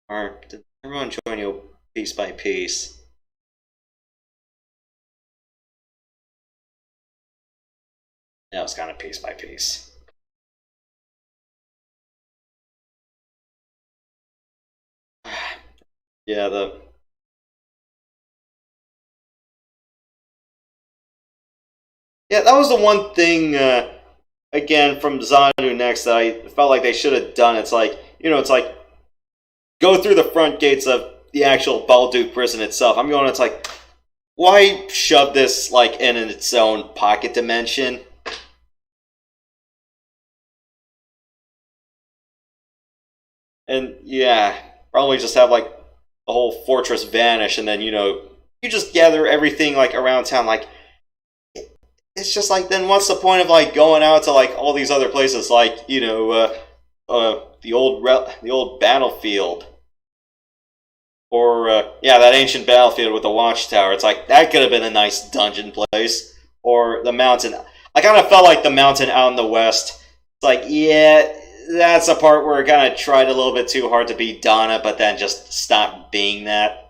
Or did everyone join you piece by piece? Yeah, it was kind of piece by piece. Yeah, that was the one thing, again, from Xanadu Next that I felt like they should have done. It's like, it's like, go through the front gates of the actual Balduke prison itself. I'm going, it's like, why shove this, like, in its own pocket dimension? And, yeah, probably just have, like, the whole fortress vanish, and then, you just gather everything, like, around town, like, it's just like, then what's the point of like going out to like all these other places, like the old battlefield, or that ancient battlefield with the watchtower. It's like that could have been a nice dungeon place, or the mountain. I kind of felt like the mountain out in the west. It's like, yeah, that's a part where it kind of tried a little bit too hard to be Donna, but then just stopped being that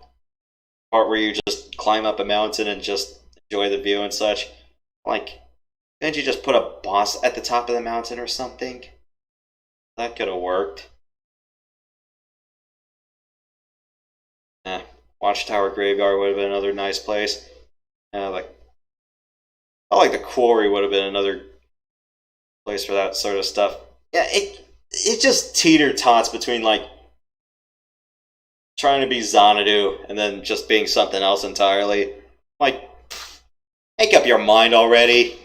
part where you just climb up a mountain and just enjoy the view and such. Like, didn't you just put a boss at the top of the mountain or something? That could have worked. Watchtower Graveyard would have been another nice place. I like the quarry would have been another place for that sort of stuff. Yeah, it just teeter-tots between like trying to be Xanadu and then just being something else entirely. Like, make up your mind already.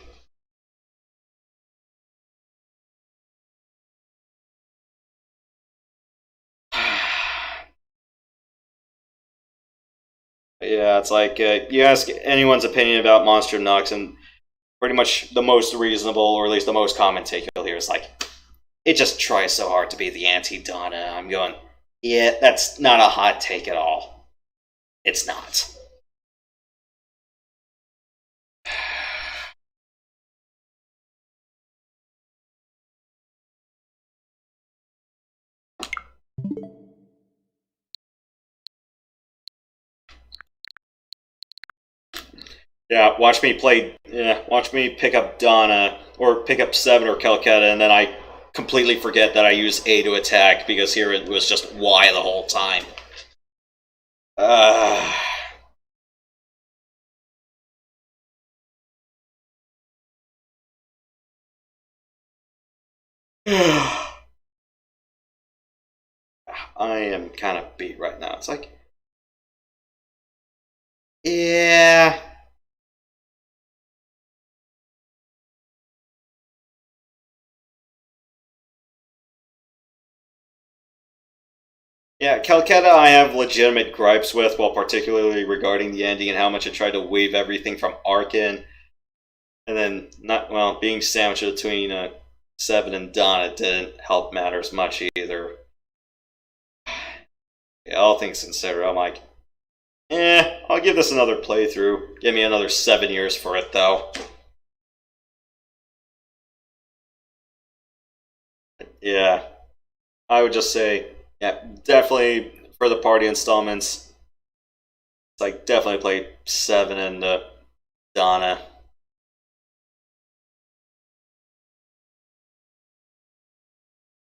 Yeah, it's like you ask anyone's opinion about Monstrum NOX, and pretty much the most reasonable, or at least the most common take you'll hear is like, it just tries so hard to be the anti-Donna. I'm going, yeah, that's not a hot take at all. It's not. Yeah, watch me pick up Donna, or pick up 7 or Calcutta, and then I completely forget that I use A to attack, because here it was just Y the whole time. I am kind of beat right now. It's like, yeah. Yeah, Calcutta I have legitimate gripes with, well, particularly regarding the ending and how much it tried to weave everything from Arkin, and then being sandwiched between Seven and Donna didn't help matters much either. Yeah, all things considered, I'm like, I'll give this another playthrough. Give me another 7 years for it, though. Yeah, I would just say, yeah, definitely for the party installments, it's like definitely play 7 and Donna.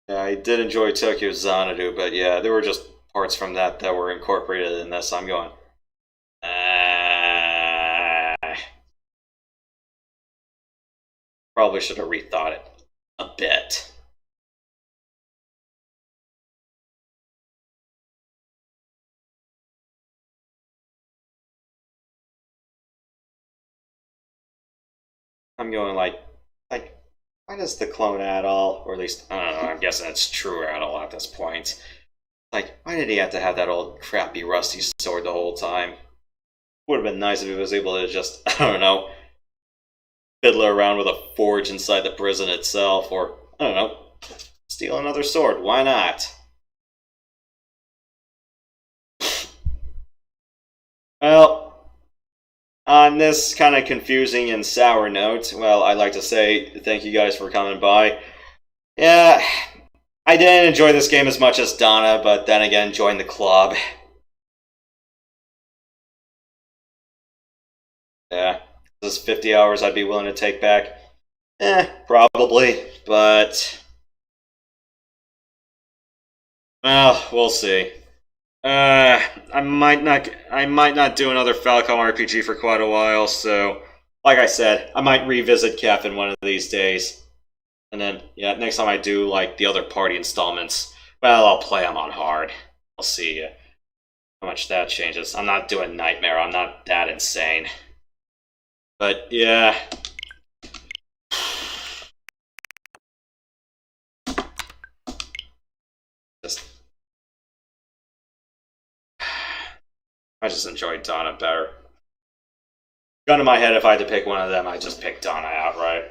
Yeah, I did enjoy Tokyo Xanadu, but yeah, there were just parts from that that were incorporated in this. I'm going, probably should have rethought it a bit. I'm going like, why does the clone Adol, or at least, I don't know, I'm guessing it's true Adol at this point. Like, why did he have to have that old crappy rusty sword the whole time? Would have been nice if he was able to just, I don't know, fiddle around with a forge inside the prison itself, or, I don't know, steal another sword. Why not? Well, on this kind of confusing and sour note, well, I'd like to say thank you guys for coming by. Yeah, I didn't enjoy this game as much as Donna, but then again, join the club. Yeah, this is 50 hours I'd be willing to take back. Probably, but well, we'll see. I might not do another Falcom RPG for quite a while, so like I said, I might revisit Kefin one of these days. And then, yeah, next time I do, like, the other party installments, well, I'll play them on hard. I'll see how much that changes. I'm not doing Nightmare, I'm not that insane. But, yeah. I just enjoyed Donna better. Gun to my head, if I had to pick one of them, I'd just pick Donna outright.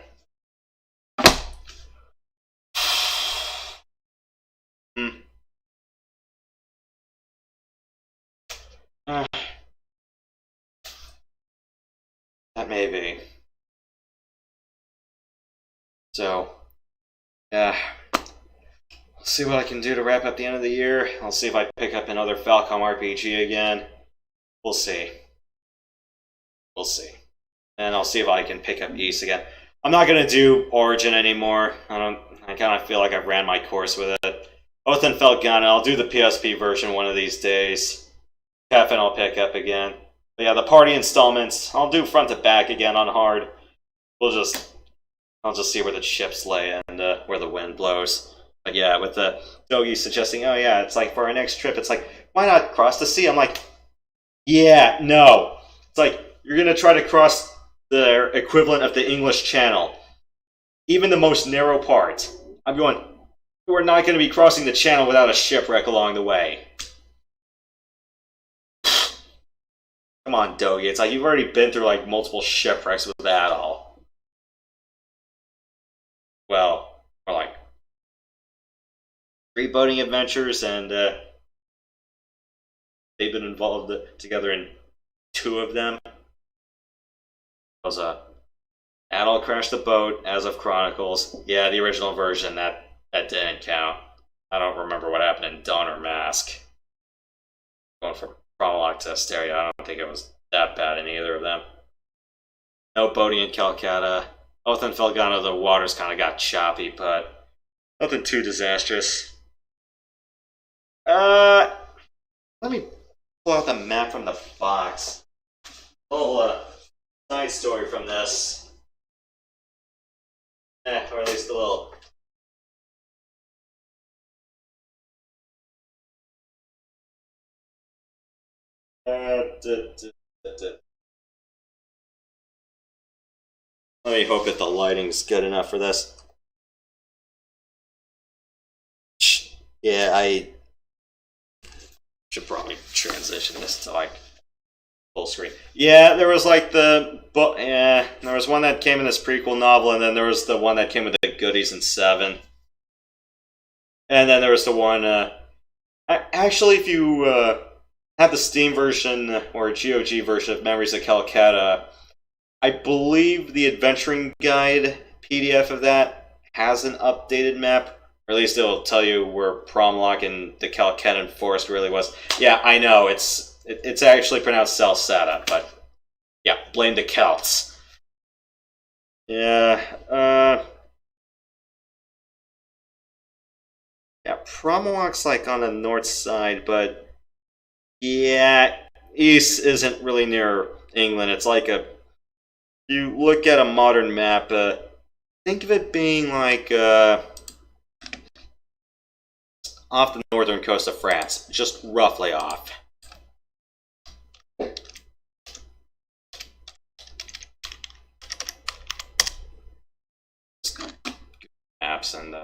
That may be. So, yeah. I'll see what I can do to wrap up the end of the year. I'll see if I pick up another Falcom RPG again. We'll see. We'll see. And I'll see if I can pick up East again. I'm not going to do Origin anymore. I kind of feel like I've ran my course with it. Othen Felgana, I'll do the PSP version one of these days. Kefin I'll pick up again. But yeah, the party installments, I'll do front to back again on hard. I'll just see where the ships lay and where the wind blows. But yeah, with the Dogi suggesting, oh yeah, it's like for our next trip, it's like, why not cross the sea? I'm like, yeah, no. It's like, you're going to try to cross the equivalent of the English Channel. Even the most narrow part. I'm going, we're not going to be crossing the channel without a shipwreck along the way. Come on, Dogi. It's like you've already been through like multiple shipwrecks with that all. Well, or like 3 boating adventures, and they've been involved together in 2 of them. It was Adol crashed the boat, as of Chronicles. Yeah, the original version, that didn't count. I don't remember what happened in Dawn or Mask. Going from Prologue to Asteria, I don't think it was that bad in either of them. No boating in Calcutta. Othen Felgana, the waters kind of got choppy, but nothing too disastrous. Let me pull out the map from the box. A little side story from this. Or at least a little Let me hope that the lighting's good enough for this. Yeah, I should probably transition this to like full screen. Yeah, there was like there was one that came in this prequel novel, and then there was the one that came with the goodies in 7. And then there was the one, actually, if you have the Steam version or GOG version of Memories of Calcutta, I believe the adventuring guide PDF of that has an updated map. Or at least it'll tell you where Promlock and the Calcettan Forest really was. Yeah, I know, it's actually pronounced Salsetta, but yeah, blame the Celts. Yeah, yeah, Promlock's like on the north side, but yeah, east isn't really near England. It's like you look at a modern map, think of it being like off the northern coast of France, just roughly off. Maps and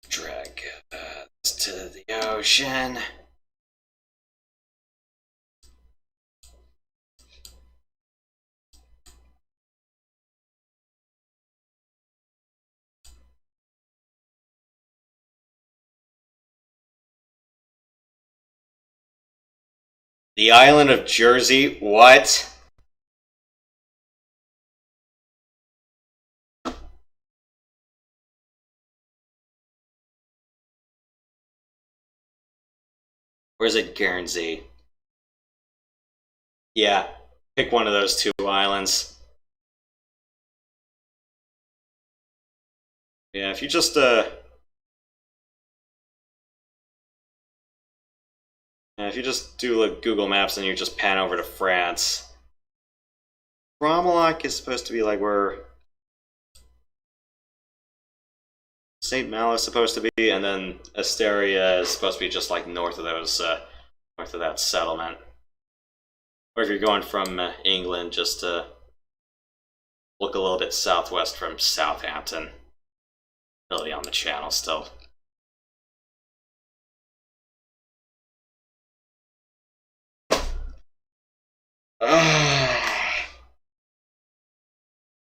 drag to the ocean. The island of Jersey? What? Where's it, Guernsey? Yeah, pick one of those 2 islands. Yeah, if you just do like Google Maps and you just pan over to France, Romelac is supposed to be like where St. Malo is supposed to be, and then Asteria is supposed to be just like north of those, north of that settlement. Or if you're going from England, just look a little bit southwest from Southampton. Really on the channel still.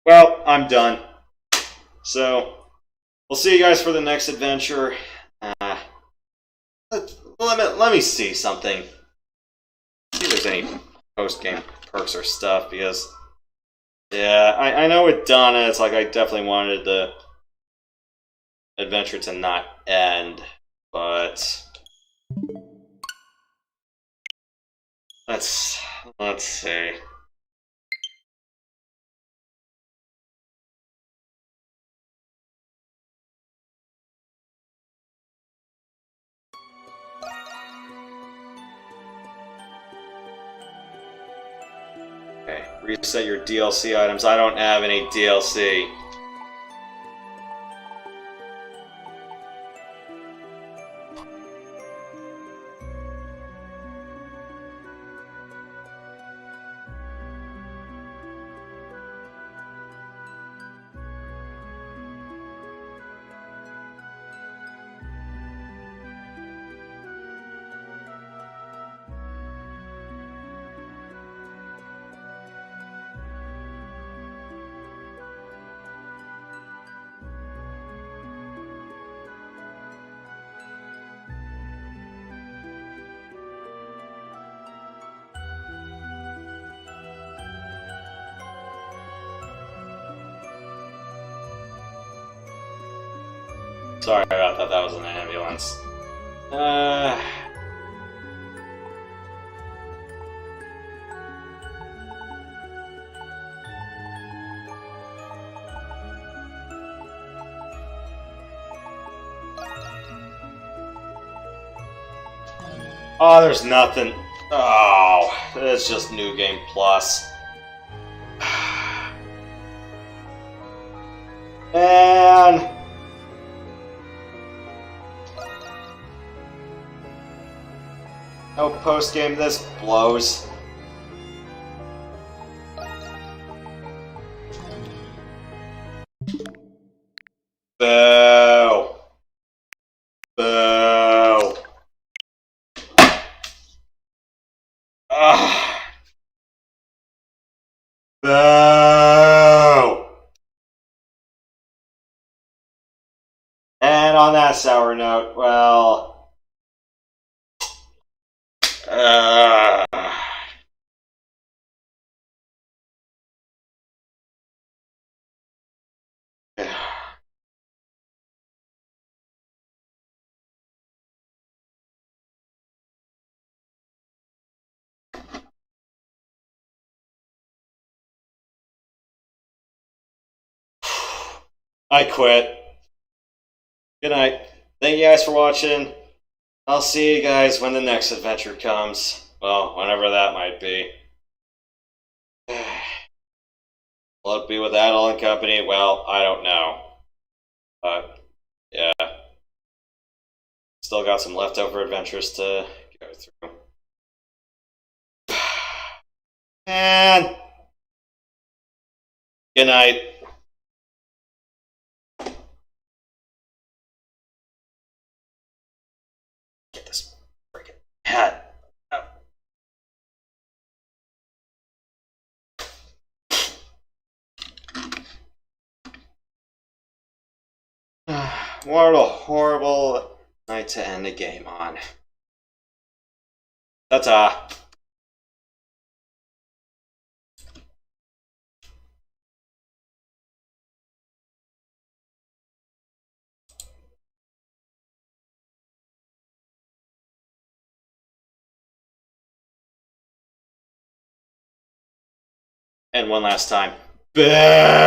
Well, I'm done. So, we'll see you guys for the next adventure. Let me see something. See if there's any post-game perks or stuff, because yeah, I know with Donna, it's like I definitely wanted the adventure to not end, but let's see. Okay, reset your DLC items. I don't have any DLC. Sorry about that, that was an ambulance. Oh, there's nothing. Oh, it's just New Game Plus. Man. No post-game, this blows. Boo! Boo! Ah! Boo! And on that sour note, well... I quit. Good night. Thank you guys for watching. I'll see you guys when the next adventure comes. Well, whenever that might be. Will it be with Adel and company? Well, I don't know. But, yeah. Still got some leftover adventures to go through. And good night. Get this freaking hat out. What a horrible night to end the game on. Ta-ta. And one last time. Bah!